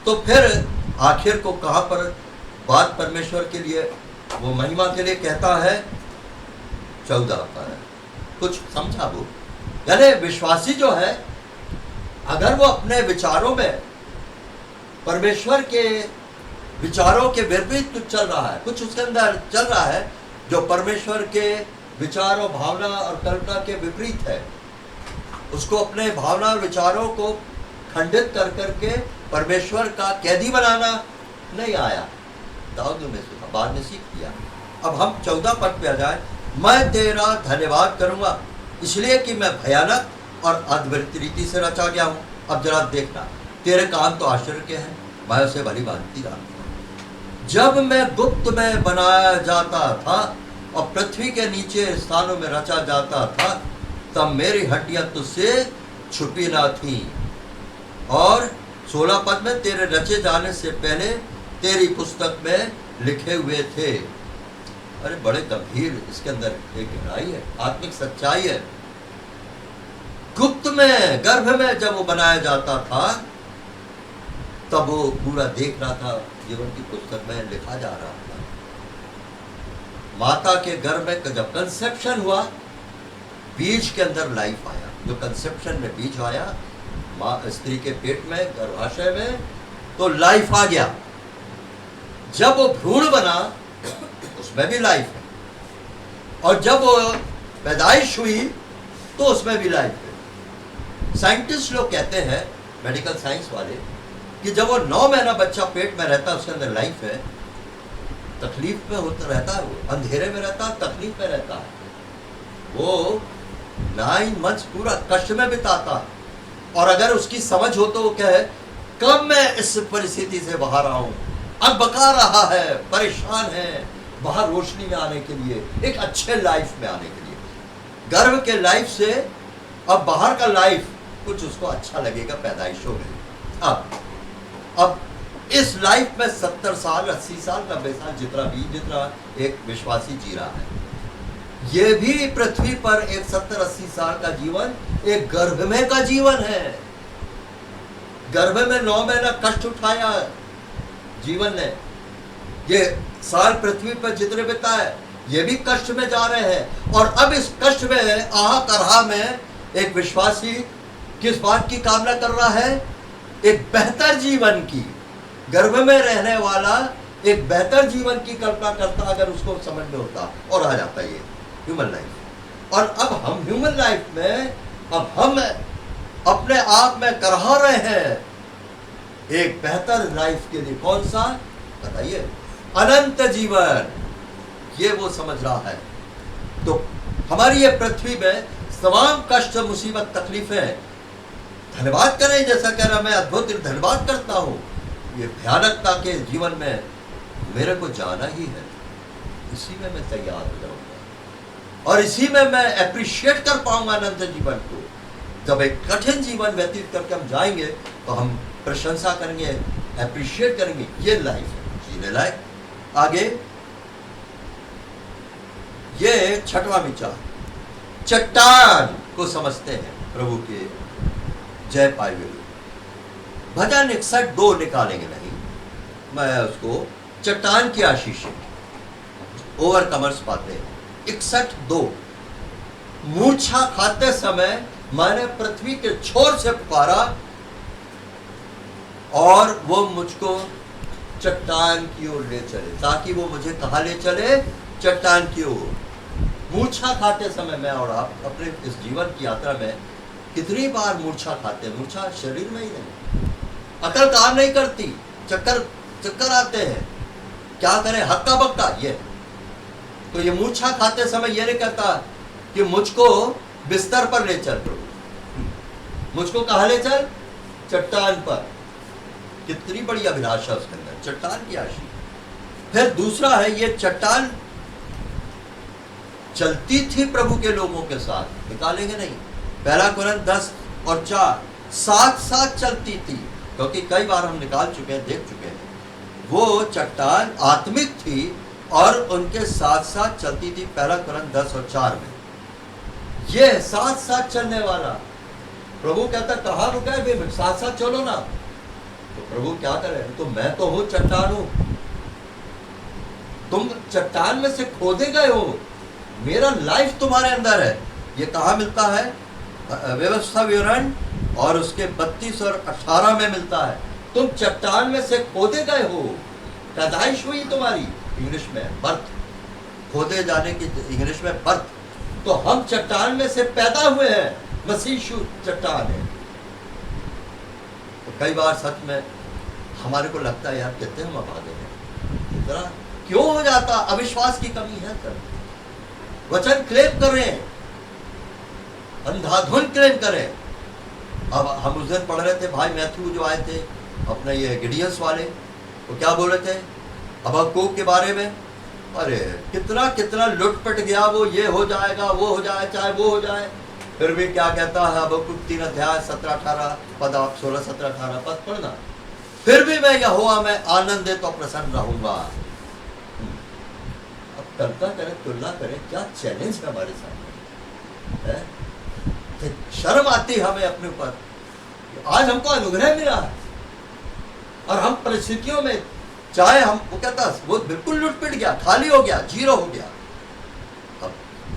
तो फिर आखिर को कहां पर बात परमेश्वर के लिए, वो महिमा के लिए कहता है। 14 पर कुछ समझा वो, यानी विश्वासी जो है, अगर वो अपने विचारों में परमेश्वर के विचारों के विपरीत कुछ चल रहा है, कुछ उसके अंदर चल रहा है जो परमेश्वर के विचार और भावना और कल्पना के विपरीत है, उसको अपने भावना और विचारों को खंडित कर करके परमेश्वर का कैदी बनाना नहीं आया। दाऊद में से बाद में सीख लिया। अब हम 14 पद पे आ जाए। मैं तेरा धन्यवाद करूंगा, इसलिए कि मैं भयानक और अद्भुत रीति से रचा गया हूं। अब जरा देखना, तेरे काम तो आश्चर्य के हैं, मैं उसे भली भांति जानता। जब मैं गुप्त में बनाया जाता था और पृथ्वी के नीचे स्थानों में रचा जाता था, तब मेरी हड्डियां तुझसे छुपी ना थी। और 16 पद में, तेरे रचे जाने से पहले तेरी पुस्तक में लिखे हुए थे। अरे बड़े गंभीर इसके अंदर एक गहराई है, आत्मिक सच्चाई है। गुप्त में, गर्भ में जब वो बनाया जाता था, तब वो पूरा देख रहा था, जीवन की पुस्तक में लिखा जा रहा था। माता के गर्भ में जब कंसेप्शन हुआ, बीज के अंदर लाइफ आया। जो कंसेप्शन में बीज आया, माँ स्त्री के पेट में, गर्भाशय में, तो लाइफ आ गया। जब वो भ्रूण बना, उसमें भी लाइफ है। और जब वो पैदाइश हुई, तो उसमें भी लाइफ है। साइंटिस्ट लोग कहते हैं, मेडिकल साइंस वाले, कि जब वो 9 महीना बच्चा पेट में रहता है, उसके अंदर लाइफ है। तकलीफ में होता रहता है, वो अंधेरे में रहता है, तकलीफ में रहता है। वो 9 months पूरा कष्ट में बिताता, और अगर उसकी समझ हो तो वो कहे कब मैं इस परिस्थिति से बाहर आऊं, अब बका रहा है, परेशान है बाहर रोशनी में आने के लिए, एक अच्छे लाइफ में आने के लिए। गर्भ के लाइफ से अब बाहर का लाइफ कुछ उसको अच्छा लगेगा पैदाइशों में। अब इस लाइफ में 70 साल 80 साल 90 साल जितना एक विश्वासी जी रहा है, ये भी पृथ्वी पर एक 70-80 साल का जीवन एक गर्भ में का जीवन है। गर्भ में 9 महीना कष्ट उठाया जीवन ने, ये साल पृथ्वी पर जितने बिताए ये भी कष्ट में जा रहे हैं। और अब इस कष्ट में आहा करहा में एक विश्वासी किस बात की कामना कर रहा है? एक बेहतर जीवन की, गर्भ में रहने वाला एक बेहतर जीवन की कल्पना करता अगर उसको समझ में होता, और आ जाता ये ह्यूमन लाइफ। और अब हम ह्यूमन लाइफ में अब हम अपने आप में करहा रहे हैं एक बेहतर लाइफ के लिए। कौन सा बताइए? अनंत जीवन, ये वो समझ रहा है। तो हमारी ये पृथ्वी में तमाम कष्ट मुसीबत तकलीफें, धन्यवाद करें, जैसा कह रहा मैं अद्भुत धन्यवाद करता हूँ, ये भयानकता के जीवन में मेरे को जाना ही है, इसी में मैं तैयार हो जाऊंगा और इसी में मैं अप्रिशिएट कर पाऊंगा अनंत जीवन को। जब एक कठिन जीवन व्यतीत करके हम जाएंगे तो हम प्रशंसा करेंगे, अप्रिशिएट करेंगे, ये लाइफ है जीने लायक। आगे ये छठवां विचार, चट्टान को समझते हैं प्रभु के जय पाए हुए। भजन 61:2 निकालेंगे नहीं, मैं उसको चट्टान की आशीष ओवरकमर्स पाते हैं। 61:2, मूर्छा खाते समय मैंने पृथ्वी के छोर से पुकारा और वो मुझको चट्टान की ओर ले चले, ताकि वो मुझे कहाँ ले चले? चट्टान की ओर। मूर्छा खाते समय मैं और आप अपने इस जीवन की यात्रा में कितनी बार मूर्छा खाते हैं? मूर्छा शरीर में ही नहीं, अकल काम नहीं करती, चक्कर आते हैं, क्या करें, हक्का बक्का। ये तो ये मूर्छा खाते समय ये नहीं कहता कि मुझको बिस्तर पर ले चल प्रभु, मुझको कहाँ ले चल? चट्टान पर। कितनी बड़ी अभिलाषा उसके अंदर, चट्टान की आशी। फिर दूसरा है, ये चट्टान चलती थी प्रभु के लोगों के साथ, निकालेंगे नहीं। 1 कोरिन्थ 10:4 साथ साथ चलती थी, क्योंकि कई बार हम निकाल चुके हैं, देख चुके हैं। वो चट्टान आत्मिक थी और उनके साथ साथ चलती थी। 1 कोरिन्थ 10:4 में ये साथ साथ चलने वाला प्रभु कहता, कहाँ रुका है, साथ साथ चलो ना। तो प्रभु क्या करे? तो मैं तो हूं चट्टान हूं, तुम चट्टान में से खोदे गए हो, मेरा लाइफ तुम्हारे अंदर है। ये कहाँ मिलता है? व्यवस्था विवरण और उसके 32 और 18 में मिलता है। तुम चट्टान में से खोदे गए हो, पैदाइश हुई तुम्हारी, इंग्लिश में बर्थ, खोदे जाने की इंग्लिश में बर्थ। तो हम चट्टान में से पैदा हुए हैं, मसीह यीशु चट्टान है। तो कई बार सच में हमारे को लगता है यार कितने हम अभागे हैं, इतना क्यों हो जाता? अविश्वास की कमी है सर। वचन क्लेम करें, अंधाधुन क्लेम करें। अब हम उस दिन पढ़ रहे थे, भाई मैथ्यू जो आए थे अपने ये गिडियंस वाले, वो क्या बोल रहे थे हबक्कूक के बारे में? अरे कितना कितना लुटपट गया वो, ये हो जाएगा, वो हो जाए, चाहे वो हो जाए। फिर भी क्या कहता है हबक्कूक 3:17-18 पद, आप 16-17-18 पद पढ़ना। फिर भी मैं यहोवा में आनंदित और प्रसन्न रहूंगा। अब कल्पना करें, तुलना करें, क्या चैलेंज है हमारे सामने है? शर्म आती है हमें अपने ऊपर। आज हमको अनुग्रह मिला है और हम परिस्थितियों में, चाहे हम, वो कहता वो बिल्कुल लुटपिट गया, खाली हो गया, जीरो हो गया। अब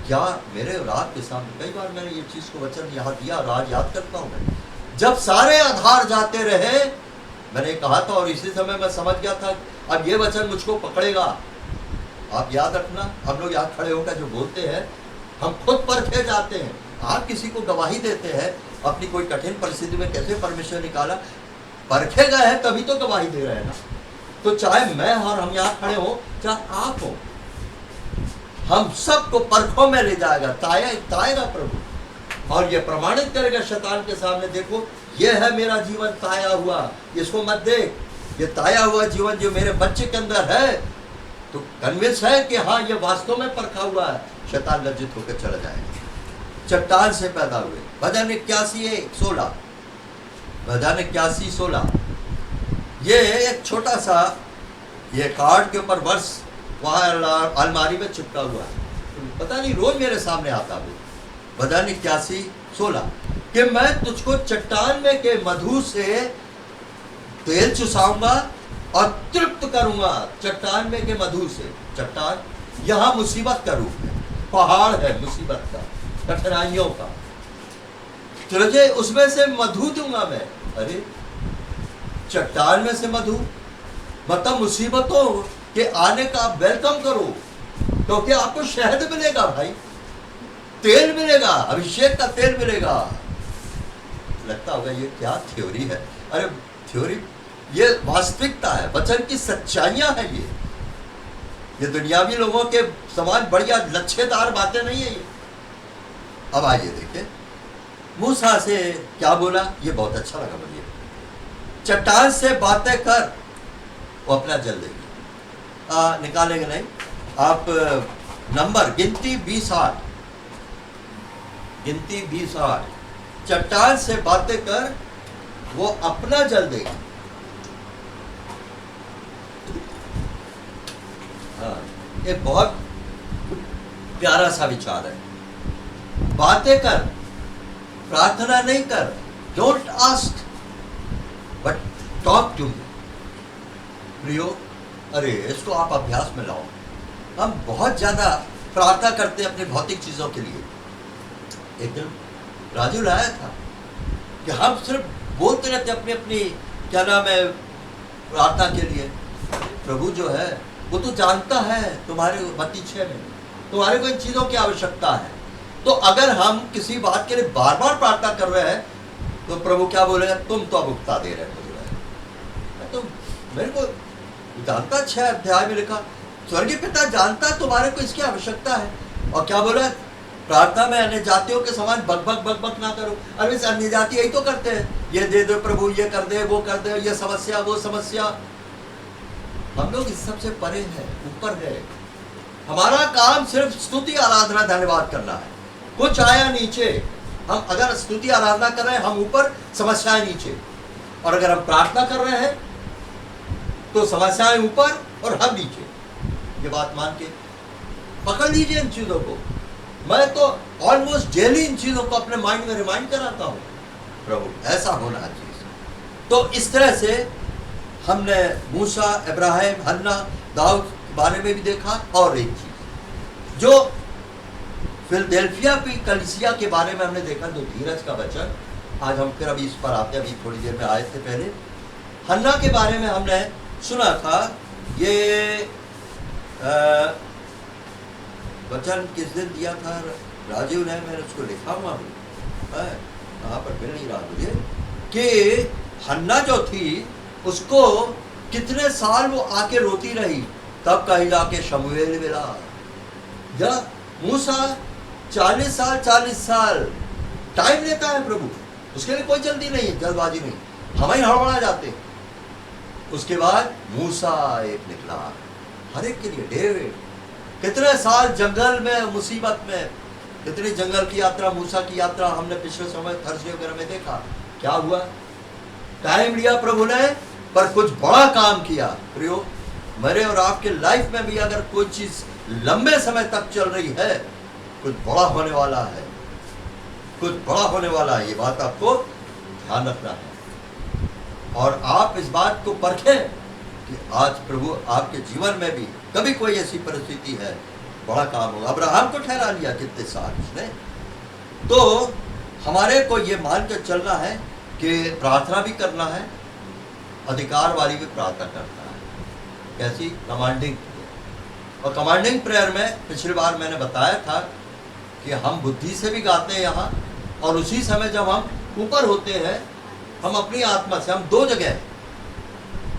क्या मेरे और आपके सामने, कई बार मैंने ये चीज को वचन यहाँ दिया और आज याद करता हूँ मैं, जब सारे आधार जाते रहे, मैंने कहा था और इसी समय मैं समझ गया था अब ये वचन मुझको पकड़ेगा। आप याद रखना, हम लोग यहाँ खड़े होकर जो बोलते हैं, हम खुद परखे जाते हैं। आप किसी को गवाही देते हैं अपनी कोई कठिन परिस्थिति में कैसे परमेश्वर निकाला, परखे गए हैं तभी तो गवाही दे रहे हैं ना। तो चाहे मैं और हम यहाँ खड़े हो, चाहे आप हो, हम सबको परखों में ले जाएगा, ताएगा प्रभु। और ये प्रमाणित करेगा शैतान के सामने, देखो ये है मेरा जीवन ताया हुआ, इसको मत देख, ये ताया हुआ जीवन जो मेरे बच्चे के अंदर है, तो कन्विंस है कि हाँ ये वास्तव में परखा हुआ है, शैतान लज्जित होकर चला जाएगा। चट्टान से पैदा हुए, भजन 81:16, भजन 81:16, ये एक छोटा सा ये कार्ड के ऊपर वर्ष वहाँ अलमारी में चिपका हुआ है, पता नहीं रोज मेरे सामने आता है। भजन 81:16 कि मैं तुझको चट्टान में के मधु से तेल चुसाऊंगा और तृप्त करूंगा। चट्टान में के मधु से, चट्टान यहाँ मुसीबत का रूप है, पहाड़ है मुसीबत का, कठिनाइयों का, तुझे उसमें से मधु दूंगा मैं। अरे चट्टान में से मधु मतलब मुसीबतों के आने का वेलकम करो, क्योंकि आपको शहद मिलेगा भाई, तेल मिलेगा, अभिषेक का तेल मिलेगा। लगता होगा ये क्या थ्योरी है, अरे थ्योरी ये वास्तविकता है, वचन की सच्चाइयां हैं ये दुनियावी लोगों के समान बढ़िया लच्छेदार बातें नहीं है ये। अब आइए देखिए मूसा से क्या बोला, ये बहुत अच्छा लगा मुझे। चट्टान से बातें कर, वो अपना जल देगी। निकालेंगे नहीं आप, नंबर गिनती 20:8, गिनती 20:8, चट्टान से बातें कर वो अपना जल देगी। हाँ, ये बहुत प्यारा सा विचार है। बातें कर, प्रार्थना नहीं कर, don't ask but talk to me. प्रियो, अरे इसको आप अभ्यास में लाओ। हम बहुत ज्यादा प्रार्थना करते हैं अपनी भौतिक चीजों के लिए। एक दिन राजू लाया था कि हम सिर्फ बोलते रहते अपनी अपनी क्या नाम है प्रार्थना के लिए। प्रभु जो है वो तो जानता है तुम्हारे मत्ती 6 में तुम्हारे को इन चीजों की आवश्यकता है। तो अगर हम किसी बात के लिए बार बार प्रार्थना कर रहे हैं तो प्रभु क्या बोलेगा, तुम तो अब उगता दे रहे हो। तो मेरे को जानता, 6 अध्याय में लिखा, स्वर्गीय पिता जानता है तुम्हारे को इसकी आवश्यकता है। और क्या बोला, प्रार्थना में अन्य जातियों के समान बक ना करो। अरे अन्य जाति यही तो करते हैं, ये दे दो प्रभु, ये कर दे, वो कर दे, ये समस्या वो समस्या। हम लोग इस सबसे परे हैं, ऊपर है। हमारा काम सिर्फ स्तुति आराधना धन्यवाद करना है, कुछ आया नीचे। हम अगर स्तुति आराधना कर रहे हैं हम ऊपर, समस्याएं नीचे। और अगर हम प्रार्थना कर रहे हैं तो समस्याएं ऊपर और हम नीचे। ये बात मान के पकड़ लीजिए इन चीजों को। मैं तो ऑलमोस्ट डेली इन चीजों को अपने माइंड में रिमाइंड कराता हूं, प्रभु ऐसा होना चाहिए। तो इस तरह से हमने मूसा, इब्राहिम, हन्ना, दाऊद के बारे में भी देखा। और एक चीज जो फिलडेल्फिया की कलीसिया के बारे में हमने देखा, जो धीरज का वचन, आज हम फिर अभी इस पर आते हैं, अभी थोड़ी देर में आए थे। पहले हन्ना के बारे में हमने सुना था, ये वचन किस दिन दिया था राजीव ने, मैंने उसको लिखा हुआ भी कहाँ पर मिल नहीं रहा मुझे, कि हन्ना जो थी उसको कितने साल वो आके रोती रही, तब कहीं जाके शमूएल मिला। या मूसा 40 साल टाइम लेता है प्रभु, उसके लिए कोई जल्दी नहीं, जल्दबाजी नहीं, हम ही हड़बड़ा जाते। उसके बाद मूसा एक निकला, हर एक के लिए डेविड। कितने साल जंगल में, मुसीबत में, कितनी जंगल की यात्रा, मूसा की यात्रा हमने पिछले समय थर्सडे वगैरह में देखा। क्या हुआ, टाइम लिया प्रभु ने, पर कुछ बड़ा काम किया। प्रियो, मेरे और आपके लाइफ में भी अगर कोई चीज लंबे समय तक चल रही है, कुछ बड़ा होने वाला है, कुछ बड़ा होने वाला है। ये बात आपको ध्यान रखना है। और आप इस बात को परखें कि आज प्रभु आपके जीवन में भी कभी कोई ऐसी परिस्थिति है, बड़ा काम होगा। अब्राहम को ठहरा लिया कितने साल उसने। तो हमारे को ये मान कर चलना है कि प्रार्थना भी करना है, अधिकार वाली भी प्रार्थना करना है। कैसी, कमांडिंग। और कमांडिंग प्रेयर में पिछली बार मैंने बताया था कि हम बुद्धि से भी गाते हैं यहाँ, और उसी समय जब हम ऊपर होते हैं, हम अपनी आत्मा से, हम दो जगह हैं।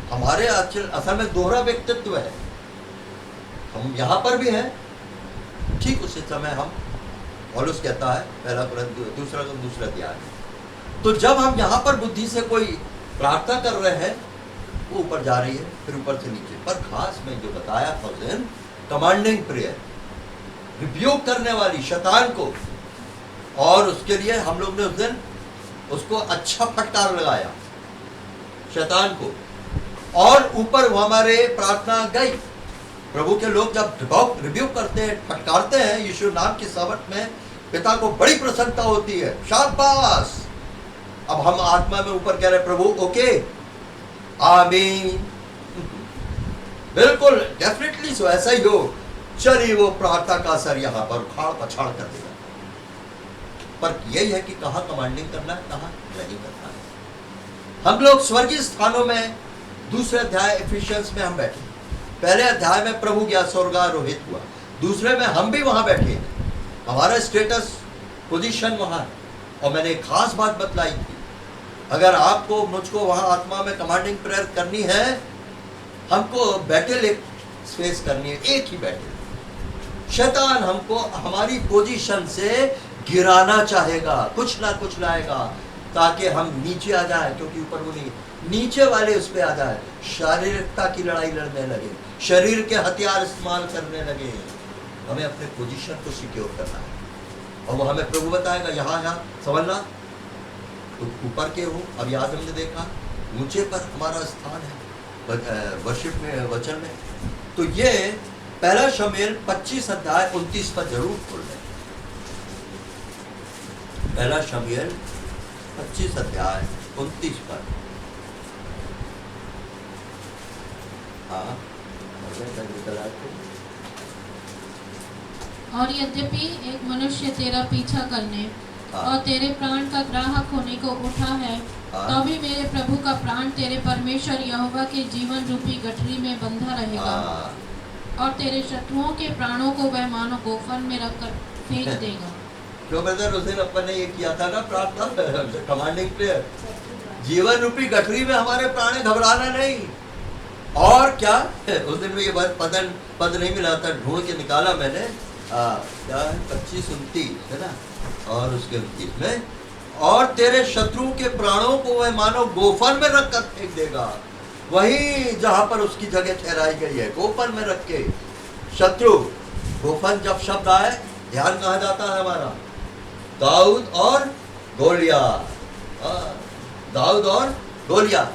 हमारे असल में दोहरा व्यक्तित्व है, हम यहाँ पर भी हैं, ठीक उसी समय हम पौलुस कहता है दूसरा अध्याय। तो जब हम यहाँ पर बुद्धि से कोई प्रार्थना कर रहे हैं, वो ऊपर जा रही है, फिर ऊपर से नीचे। पर खास मैं जो बताया था उस दिन, कमांडिंग प्रेयर, रिब्यूक करने वाली शैतान को, और उसके लिए हम लोग ने उस दिन उसको अच्छा फटकार लगाया शैतान को, और ऊपर वो हमारे प्रार्थना गई। प्रभु के लोग जब रिब्यूक करते हैं, फटकारते हैं यीशु नाम की सावट में, पिता को बड़ी प्रसन्नता होती है, शाबाश। अब हम आत्मा में ऊपर कह रहे प्रभु ओके, आमीन, बिल्कुल डेफिनेटली सो, ऐसा ही हो। चलिए वो प्रार्थना का असर यहाँ पर उखाड़ पछाड़ कर देगा। पर यही है कि कहाँ कमांडिंग करना है, कहाँ नहीं करना है। हम लोग स्वर्गीय स्थानों में, दूसरे अध्याय इफिशियंस में हम बैठे, पहले अध्याय में प्रभु गया स्वर्गारोहित हुआ, दूसरे में हम भी वहां बैठे, हमारा स्टेटस पोजीशन वहां। और मैंने एक खास बात बतलाई थी, अगर आपको मुझको वहां आत्मा में कमांडिंग प्रेयर करनी है, हमको बैटल एक स्पेस करनी है, एक ही बैटल। शैतान हमको हमारी पोजीशन से गिराना चाहेगा, कुछ ना कुछ लाएगा ताकि हम नीचे आ जाए, क्योंकि ऊपर वो नहीं, नीचे वाले उस पर आ जाए, शारीरिकता की लड़ाई लड़ने लगे, शरीर के हथियार इस्तेमाल करने लगे। हमें अपने पोजीशन को सिक्योर करना है, और वो हमें प्रभु बताएगा यहाँ यहाँ समझना, तो ऊपर के हो। अब याद हमने देखा ऊंचे पर हमारा स्थान है वर्शिप में, वचन में। तो ये पहला शमूएल 25 अध्याय 29 पर जरूर खोल लें। पहला शमूएल 25 अध्याय 29 पर। हाँ, और यद्यपि एक मनुष्य तेरा पीछा करने और तेरे प्राण का ग्राहक होने को उठा है, तो भी मेरे प्रभु का प्राण तेरे परमेश्वर यहोवा के जीवन रूपी गठरी में बंधा रहेगा, और तेरे शत्रुओं के प्राणों को वह मानो गोफन में रखकर फेंक देगा। जो ब्रदर उस दिन अपन ने ये किया था ना प्रार्थना, कमांडिंग प्रेयर, जीवन रूपी गठरी में हमारे प्राण घबराना नहीं। और क्या उस दिन में ये पद नहीं मिला था, ढूंढ के निकाला मैंने, क्या है 25-29 है ना, और उसके 29 में, और तेरे शत्रुओं के प्राणों को वह मानो गोफन में रख कर फेंक देगा। वही जहां पर उसकी जगह ठहराई गई है, गोफन में रख के। शत्रु, गोफन जब शब्द आए, ध्यान कहाँ जाता है हमारा, दाऊद और गोलियत। दाऊद और गोलियत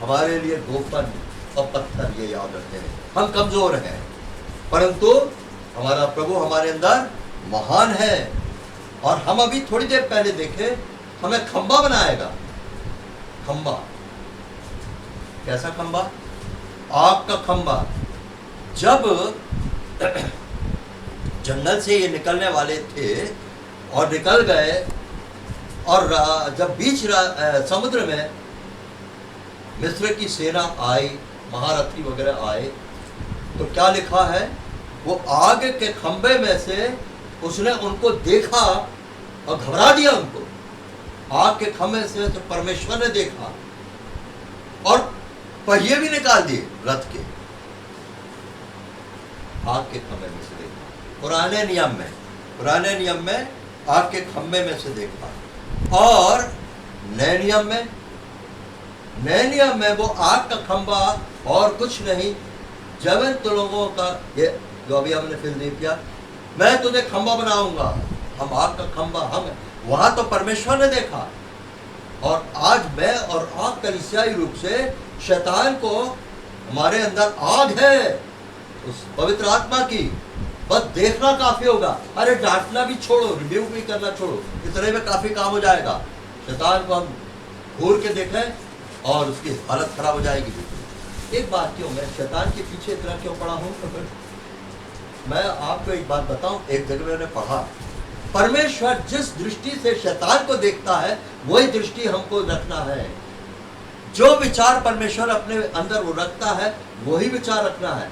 हमारे लिए गोफन और पत्थर, ये याद रखते हैं। हम कमजोर हैं, परंतु हमारा प्रभु हमारे अंदर महान है। और हम अभी थोड़ी देर पहले देखे, हमें खंबा बनाएगा। खंबा, कैसा खंबा? आग का खंबा। जब जंगल से ये निकलने वाले थे और निकल गए, और जब बीच समुद्र में मिस्र की सेना आई, महारथी वगैरह आए, तो क्या लिखा है, वो आग के खंबे में से उसने उनको देखा और घबरा दिया उनको। आग के खंबे से तो परमेश्वर ने देखा और पहिए भी निकाल दिए रथ के, आग के खंबे में से देखा। पुराने नियम में आग के खंबे में से देखा। और नए नियम में वो आग का खंबा और कुछ नहीं, जब तो लोगों का ये जो अभी हमने फिर नहीं किया, मैं तुझे खंबा बनाऊंगा, हम आग का खंबा, हम वहां तो परमेश्वर ने देखा। और आज मैं और आप कलीसियाई रूप से शैतान को, हमारे अंदर आग है उस पवित्र आत्मा की, बस देखना काफी होगा। अरे डांटना भी छोड़ो, रिव्यू भी करना छोड़ो, इतने में काफी काम हो जाएगा। शैतान को हम घूर के देखें और उसकी हालत खराब हो जाएगी। एक बात क्यों, मैं शैतान के पीछे इतना क्यों पड़ा हूं? मैं आपको एक बात बताऊं, एक जगह मैंने पढ़ा, परमेश्वर जिस दृष्टि से शैतान को देखता है, वही दृष्टि हमको रखना है। जो विचार परमेश्वर अपने अंदर वो रखता है, वही विचार रखना है।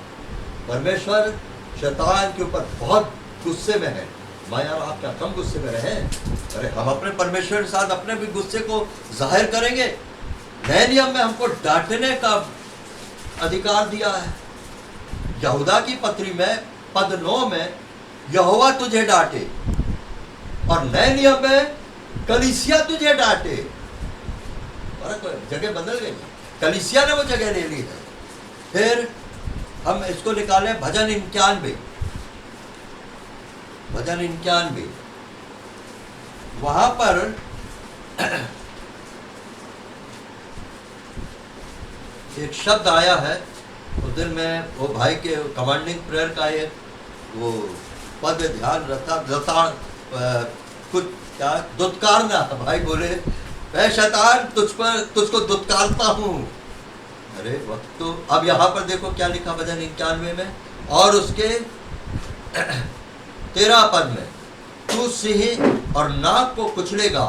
परमेश्वर शैतान के ऊपर बहुत गुस्से में है। मैं यार, आप क्या कम गुस्से में रहे? अरे हम अपने परमेश्वर के साथ अपने भी गुस्से को जाहिर करेंगे। नए नियम में हमको डांटने का अधिकार दिया है। यहूदा की पत्री में पद 9 में, यहोवा तुझे डांटे, और नए नियम में कलीसिया तुझे डांटे, जगह बदल गई, कलीसिया ने वो जगह ले ली है। फिर हम इसको निकालें भजन 91, भजन 91, वहां पर एक शब्द आया है। उस दिन में वो भाई के कमांडिंग प्रेयर का एक वो पद ध्यान रखा, कुछ क्या दुत्कारना, भाई बोले मैं शैतान तुझको दुत्कारता हूं। अरे वक्त तो अब यहां पर देखो क्या लिखा भजन 91 में, और उसके 13 पद में, तू सिंह और नाग को कुचलेगा,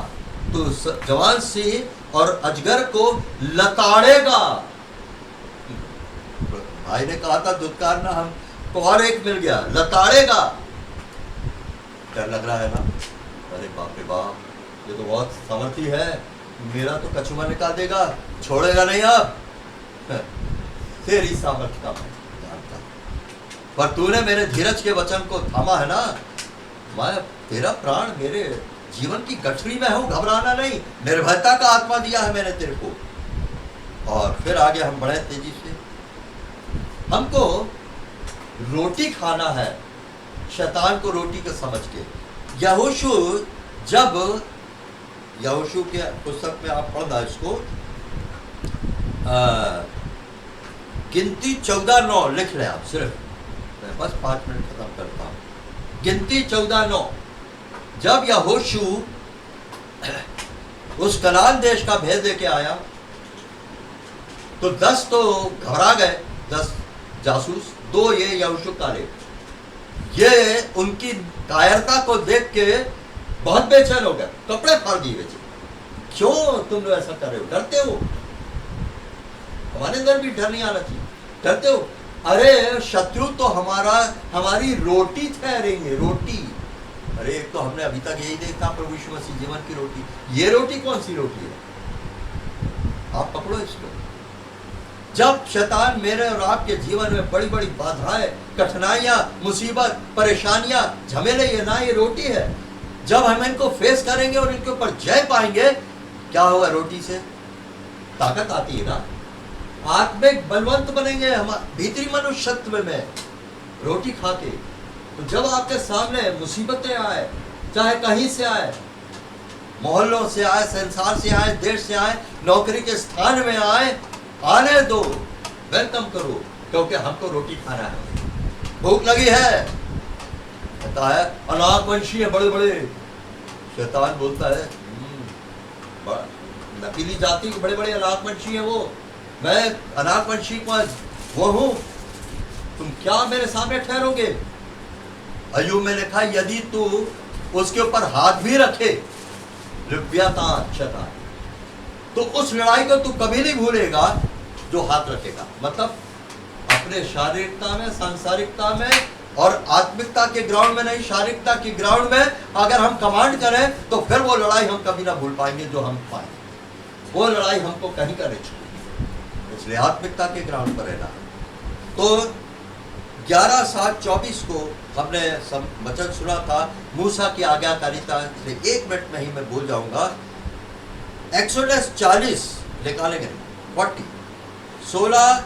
तू जवान सिंह और अजगर को लताड़ेगा। भाई ने कहा था दुत्कारना, हमको और एक मिल गया, लताड़ेगा। डर लग रहा है ना? अरे बाप रे बाप, ये तो बहुत सामर्थी है, मेरा तो कछुआ निकाल देगा, छोड़ेगा नहीं अब। तेरी सामर्थ्य का मैं जानता, पर तूने मेरे धीरज के वचन को थामा है ना। मैं तेरा प्राण मेरे जीवन की गठरी में हूं, घबराना नहीं, निर्भयता का आत्मा दिया है मैंने तेरे को। और फिर आगे हम बढ़े तेजी से। हमको रोटी खाना है, शैतान को रोटी का समझ के। यहोशू, जब यहोशू के पुस्तक में आप पढ़ना इसको, गिनती 14:9 लिख लें आप, सिर्फ मैं बस 5 मिनट खत्म करता हूं। गिनती 14:9, जब यहोशू उस कनान देश का भेद लेके आया तो 10 तो घबरा गए, 10 जासूस, 2 ये यहोशू काले, ये उनकी कायरता को देख के बहुत बेचैन हो गए, कपड़े फाड़ दिए बेचे। क्यों तुम लोग ऐसा कर रहे हो? डरते हो? हमारे अंदर भी डर नहीं आना चाहिए, डरते हो? अरे शत्रु तो हमारी रोटी ठहरेंगे, रोटी। अरे एक तो हमने अभी तक यही देखा, प्रभु यीशु मसीह जीवन की रोटी। ये रोटी कौन सी रोटी है? आप पकड़ो इसको। जब शैतान मेरे और आपके जीवन में बड़ी बड़ी बाधाएं, कठिनाइयां, मुसीबत, परेशानियां, झमेले, ये रोटी है। जब हम इनको फेस करेंगे और इनके ऊपर जय पाएंगे, क्या होगा? रोटी से ताकत आती है ना, आत्मिक बलवंत बनेंगे हम भीतरी मनुष्यत्व में रोटी खा के। तो जब आपके सामने मुसीबतें आए, चाहे कहीं से आए, मोहल्लों से आए, संसार से आए, देश से आए, नौकरी के स्थान में आए, आने दो, वेलकम करो, क्योंकि हमको रोटी खाना है, भूख लगी है। कहता है अनाकवंशी है, बड़े बड़े, शैतान बोलता है नकली जाति के बड़े बड़े अनाकवंशी है वो, मैं अनाकवंशी को वो हूं, तुम क्या मेरे सामने ठहरोगे? अय्यूब में लिखा, यदि तू उसके ऊपर हाथ भी रखे, लिव्यातान शैतान, तो उस लड़ाई को तू कभी नहीं भूलेगा जो हाथ रखेगा। मतलब अपने शारीरिकता में, सांसारिकता में और आत्मिकता के ग्राउंड में नहीं, शारीरिकता के ग्राउंड में अगर हम कमांड करें तो फिर वो लड़ाई हम कभी ना भूल पाएंगे जो हम पाएंगे, वो लड़ाई हमको कहीं का नहीं छोड़ेगी। इसलिए आत्मिकता के ग्राउंड पर रहना। तो 11:7-24 को हमने वचन सुना था, मूसा की आज्ञाकारिता से 1 मिनट में ही मैं बोल जाऊंगा। एक्सोडस 40 निकालेंगे, 40, 16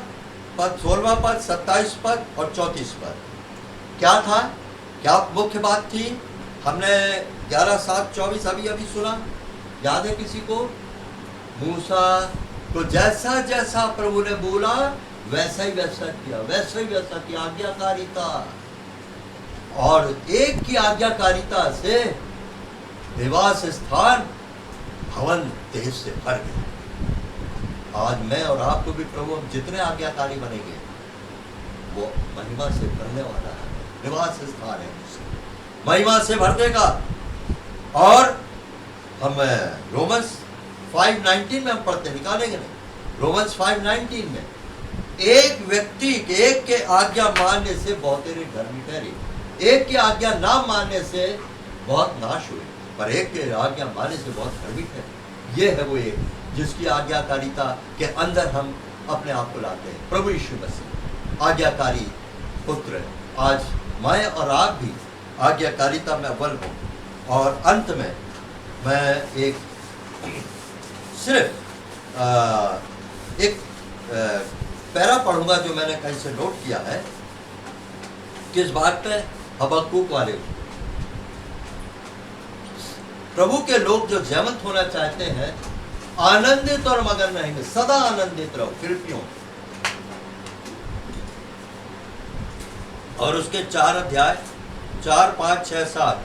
पद, 16वां पद, 27 पद और 34 पद। क्या था? क्या मुख्य बात थी? हमने 11:7-24 अभी सुना, याद है किसी को? मूसा तो जैसा जैसा प्रभु ने बोला वैसा ही वैसा किया, वैसा ही वैसा किया, आज्ञाकारिता। और एक की आज्ञाकारिता से निवास स्थान, भवन तेज से भर गए। आज मैं और आपको भी प्रभु, हम जितने आज्ञाकारी बनेंगे वो महिमा से भरने वाला है, निवास स्थान है, महिमा से भर देगा। और हम रोमन्स 5:19 में हम पढ़ते, निकालेंगे नहीं, रोमन्स 5:19 में एक व्यक्ति एक के आज्ञा मानने से बहुतेरे धर्मी ठहरे, एक की आज्ञा ना मानने से बहुत नाश हुए, पर एक के आज्ञा मानने से बहुत धर्मी ठहरे। ये है वो एक जिसकी आज्ञाकारिता के अंदर हम अपने आप को लाते हैं, प्रभु यीशु मसीह आज्ञाकारी पुत्र। आज मैं और आप भी आज्ञाकारिता में अव्वल हो, और अंत में मैं एक सिर्फ एक पैरा पढ़ूंगा जो मैंने कहीं से नोट किया है, किस बात पे, हबक्कुक वाले। प्रभु के लोग जो जयवंत होना चाहते हैं, आनंदित और मगन रहेंगे, सदा आनंदित रहो। फिलिपियों और उसके 4 अध्याय 4, 5, 6, 7।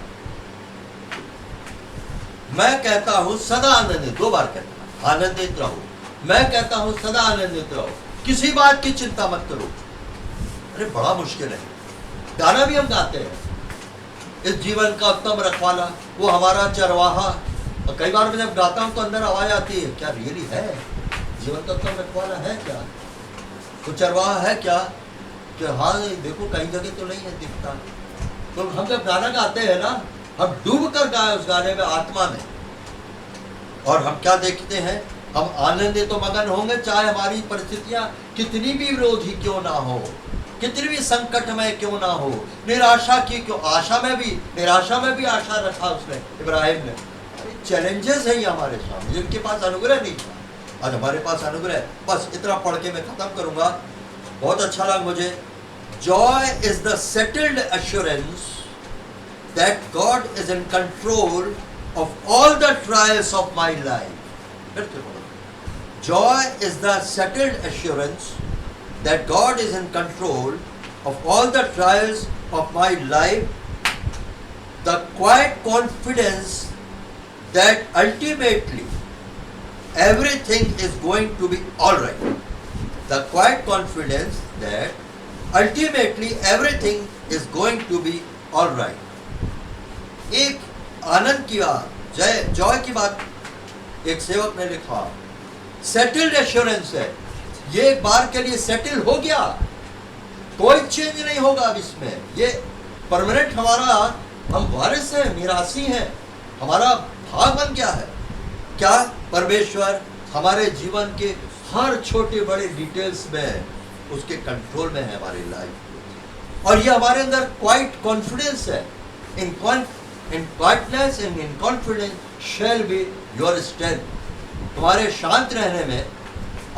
मैं कहता हूं सदा आनंदित, 2 बार कहता हूं, आनंदित रहो। मैं कहता हूं सदा आनंदित रहो, किसी बात की चिंता मत करो। अरे बड़ा मुश्किल है, गाना भी हम गाते हैं, इस जीवन का उत्तम रखवाला, वो हमारा चरवाहा। और कई बार मैं जब गाता हूं तो अंदर आवाज आती है, क्या रियली है? जीवन का उत्तम रखवाला है क्या? वो चरवाहा है क्या? कि हाँ देखो कई जगह तो नहीं है दिखता। तो हम जब गाना गाते हैं ना, हम डूब कर गाए उस गाने में, आत्मा में, और हम क्या देखते हैं, हम आनंदित तो मगन होंगे, चाहे हमारी परिस्थितियां कितनी भी विरोधी क्यों ना हो, कितनी भी संकटमय क्यों ना हो, निराशा की क्यों, आशा में भी, निराशा में भी आशा रखा उसने, इब्राहिम ने। चैलेंजेस है ये हमारे सामने, जिनके पास अनुग्रह नहीं था, आज हमारे पास अनुग्रह। बस इतना पढ़ के मैं खत्म करूंगा, बहुत अच्छा लगा मुझे। Joy is the settled assurance that God is in control of all the trials of my life. Joy is the settled assurance that God is in control of all the trials of my life. The quiet confidence that ultimately everything is going to be all right. The quiet confidence that ultimately everything is going to be all right. एक आनंद की बात, Joy की बात एक सेवक ने लिखा, settled assurance है, ये एक बार के लिए सेटल हो गया, कोई चेंज नहीं होगा अब इसमें, ये परमानेंट हमारा, हम वारिस हैं, मिरासी हैं, हमारा भाग बन गया है। क्या? परमेश्वर हमारे जीवन के हर छोटे बड़े डिटेल्स में उसके कंट्रोल में है हमारी लाइफ, और ये हमारे अंदर क्वाइट कॉन्फिडेंस है। In quietness and in confidence shall be your strength. तुम्हारे शांत रहने में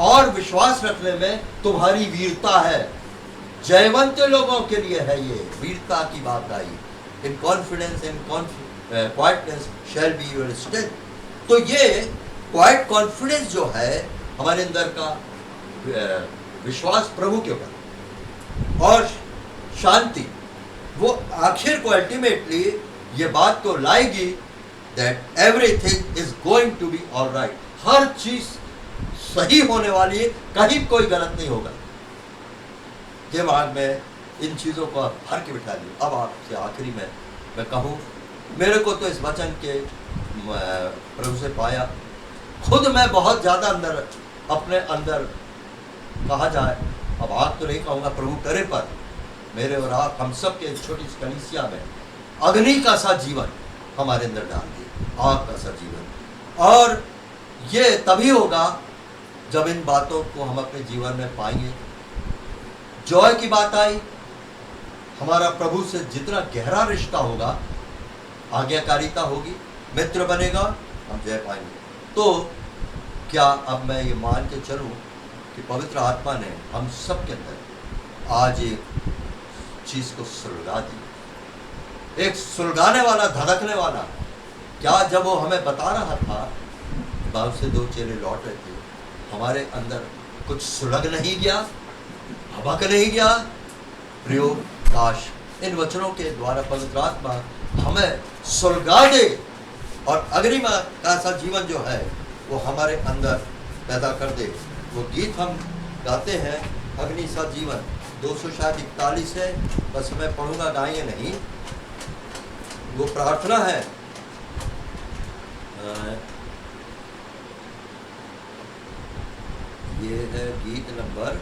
और विश्वास रखने में तुम्हारी वीरता है। जयवंत लोगों के लिए है ये वीरता की बात आई। In confidence and quietness shall be your strength. तो ये क्वाइट कॉन्फिडेंस जो है हमारे अंदर का विश्वास प्रभु के ऊपर और शांति, वो आखिर को अल्टीमेटली ये बात को लाएगी that everything is going to be all right. हर चीज सही होने वाली है, कहीं कोई गलत नहीं होगा। दिमाग में इन चीजों को आप भर के बिठा दिए। अब आपसे आखिरी में मैं कहूँ, मेरे को तो इस वचन के प्रभु से पाया, खुद मैं बहुत ज्यादा अंदर अपने अंदर कहा जाए, अब आप तो नहीं कहूँगा, प्रभु करे, पर मेरे और आप हम सब के छोटी सी कलीसिया में अग्नि का सा जीवन हमारे अंदर डाल दिए, आग का सा जीवन। और ये तभी होगा जब इन बातों को हम अपने जीवन में पाएंगे। जॉय की बात आई, हमारा प्रभु से जितना गहरा रिश्ता होगा, आज्ञाकारिता होगी, मित्र बनेगा, हम जय पाएंगे। तो क्या अब मैं ये मान के चलूं कि पवित्र आत्मा ने हम सब के अंदर आज एक चीज को सुलगा दी, एक सुलगाने वाला, धड़कने वाला। क्या जब वो हमें बता रहा था, बाहर से 2 चेले लौट रहे थे, हमारे अंदर कुछ सुलग नहीं गया, भबक नहीं गया? प्रियो, काश इन वचनों के द्वारा पवित्र आत्मा हमें सुलगा दे और अग्नि का सा जीवन जो है वो हमारे अंदर पैदा कर दे। वो गीत हम गाते हैं, अग्नि सा जीवन, 241 है, बस मैं पढ़ूंगा, गाएंगे नहीं, वो प्रार्थना है। ये है गीत नंबर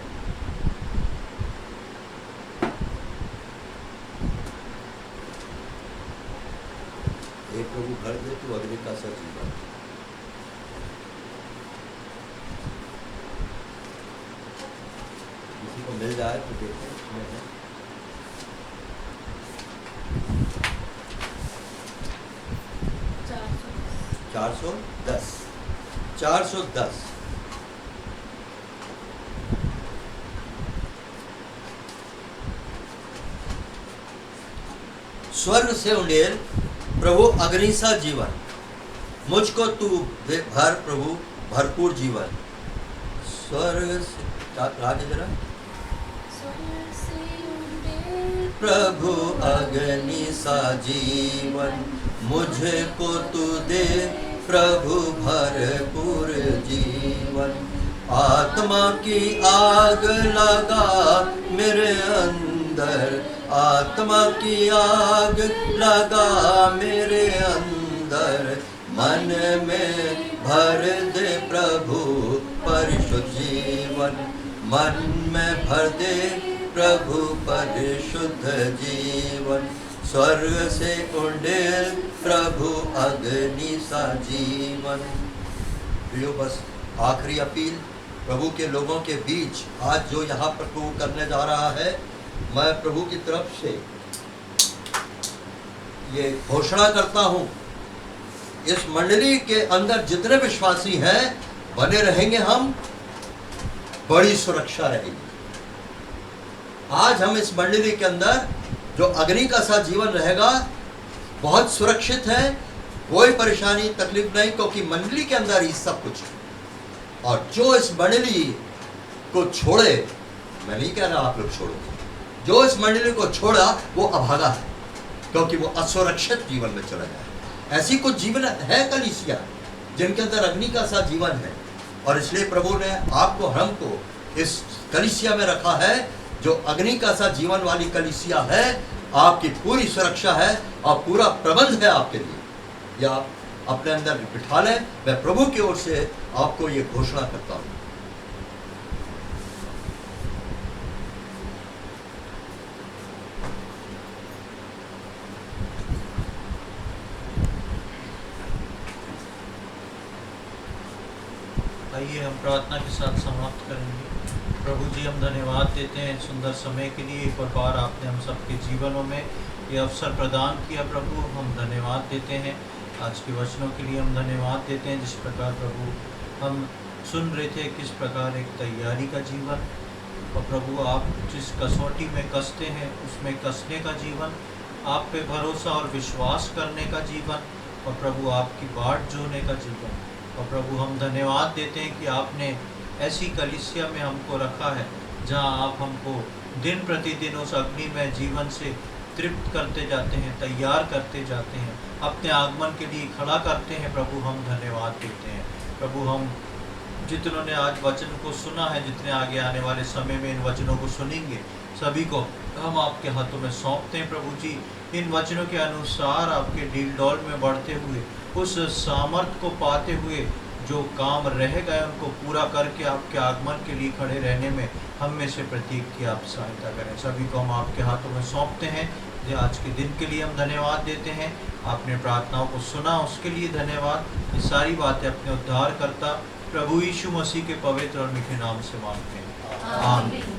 1, प्रभु भर दे तो अग्नि का सा जीवन। किसी को मिल जाए तो देखें इसमें है। 410 410 स्वर्ग से उंडेल प्रभु अग्नि सा जीवन, मुझको तू भर प्रभु भरपूर जीवन। स्वर्ग से आगे जरा, प्रभु अग्नि सा जीवन, मुझे को तू दे प्रभु भरपूर जीवन। आत्मा की आग लगा मेरे अंदर, आत्मा की आग लगा मेरे अंदर, मन में भर दे प्रभु परिशुद्ध जीवन, मन में भर दे प्रभु परिशुद्ध जीवन। स्वर्ग से उंडेल प्रभु अग्नि सा जीवन। प्रियो, बस आखिरी अपील प्रभु के लोगों के बीच आज जो यहाँ पर प्रभु करने जा रहा है, मैं प्रभु की तरफ से ये घोषणा करता हूं, इस मंडली के अंदर जितने विश्वासी हैं बने रहेंगे, हम बड़ी सुरक्षा रहेगी। आज हम इस मंडली के अंदर जो अग्नि का सा जीवन रहेगा बहुत सुरक्षित है, कोई परेशानी तकलीफ नहीं, क्योंकि मंडली के अंदर ही सब कुछ है। और जो इस मंडली को छोड़े, मैं नहीं कह रहा आप लोग छोड़ो, जो इस मंडली को छोड़ा वो अभागा है, क्योंकि वो असुरक्षित जीवन में चला गया। ऐसी कुछ जीवन है कलीसिया जिनके अंदर अग्नि का सा जीवन है, और इसलिए प्रभु ने आपको हमको इस कलीसिया में रखा है जो अग्नि का सा जीवन वाली कलीसिया है। आपकी पूरी सुरक्षा है और पूरा प्रबंध है आपके लिए, या आप अपने अंदर बिठा लें। मैं प्रभु की ओर से आपको ये घोषणा करता हूं। आइए हम प्रार्थना के साथ समाप्त करेंगे। प्रभु जी, हम धन्यवाद देते हैं सुंदर समय के लिए, एक और बार आपने हम सबके जीवनों में ये अवसर प्रदान किया। प्रभु हम धन्यवाद देते हैं, आज के वचनों के लिए हम धन्यवाद देते हैं। जिस प्रकार प्रभु हम सुन रहे थे किस प्रकार एक तैयारी का जीवन, और प्रभु आप जिस कसौटी में कसते हैं उसमें कसने का जीवन, आप पे भरोसा और विश्वास करने का जीवन, और प्रभु आपकी बाट जोने का जीवन। और प्रभु हम धन्यवाद देते हैं कि आपने ऐसी कलीसिया में हमको रखा है जहां आप हमको दिन प्रतिदिन उस अग्नि में जीवन से तृप्त करते जाते हैं, तैयार करते जाते हैं, अपने आगमन के लिए खड़ा करते हैं। प्रभु हम धन्यवाद देते हैं। प्रभु हम जितनों ने आज वचन को सुना है, जितने आगे आने वाले समय में इन वचनों को सुनेंगे, सभी को हम आपके हाथों में सौंपते हैं। प्रभु जी, इन वचनों के अनुसार आपके डील डॉल में बढ़ते हुए, उस सामर्थ को पाते हुए जो काम रह गए उनको पूरा करके आपके आगमन के लिए खड़े रहने में हम में से प्रत्येक की आप सहायता करें। सभी को हम आपके हाथों में सौंपते हैं। आज के दिन के लिए हम धन्यवाद देते हैं। आपने प्रार्थनाओं को सुना, उसके लिए धन्यवाद। ये सारी बातें अपने उद्धारकर्ता प्रभु यीशु मसीह के पवित्र और मीठे नाम से मांगते हैं, आमीन।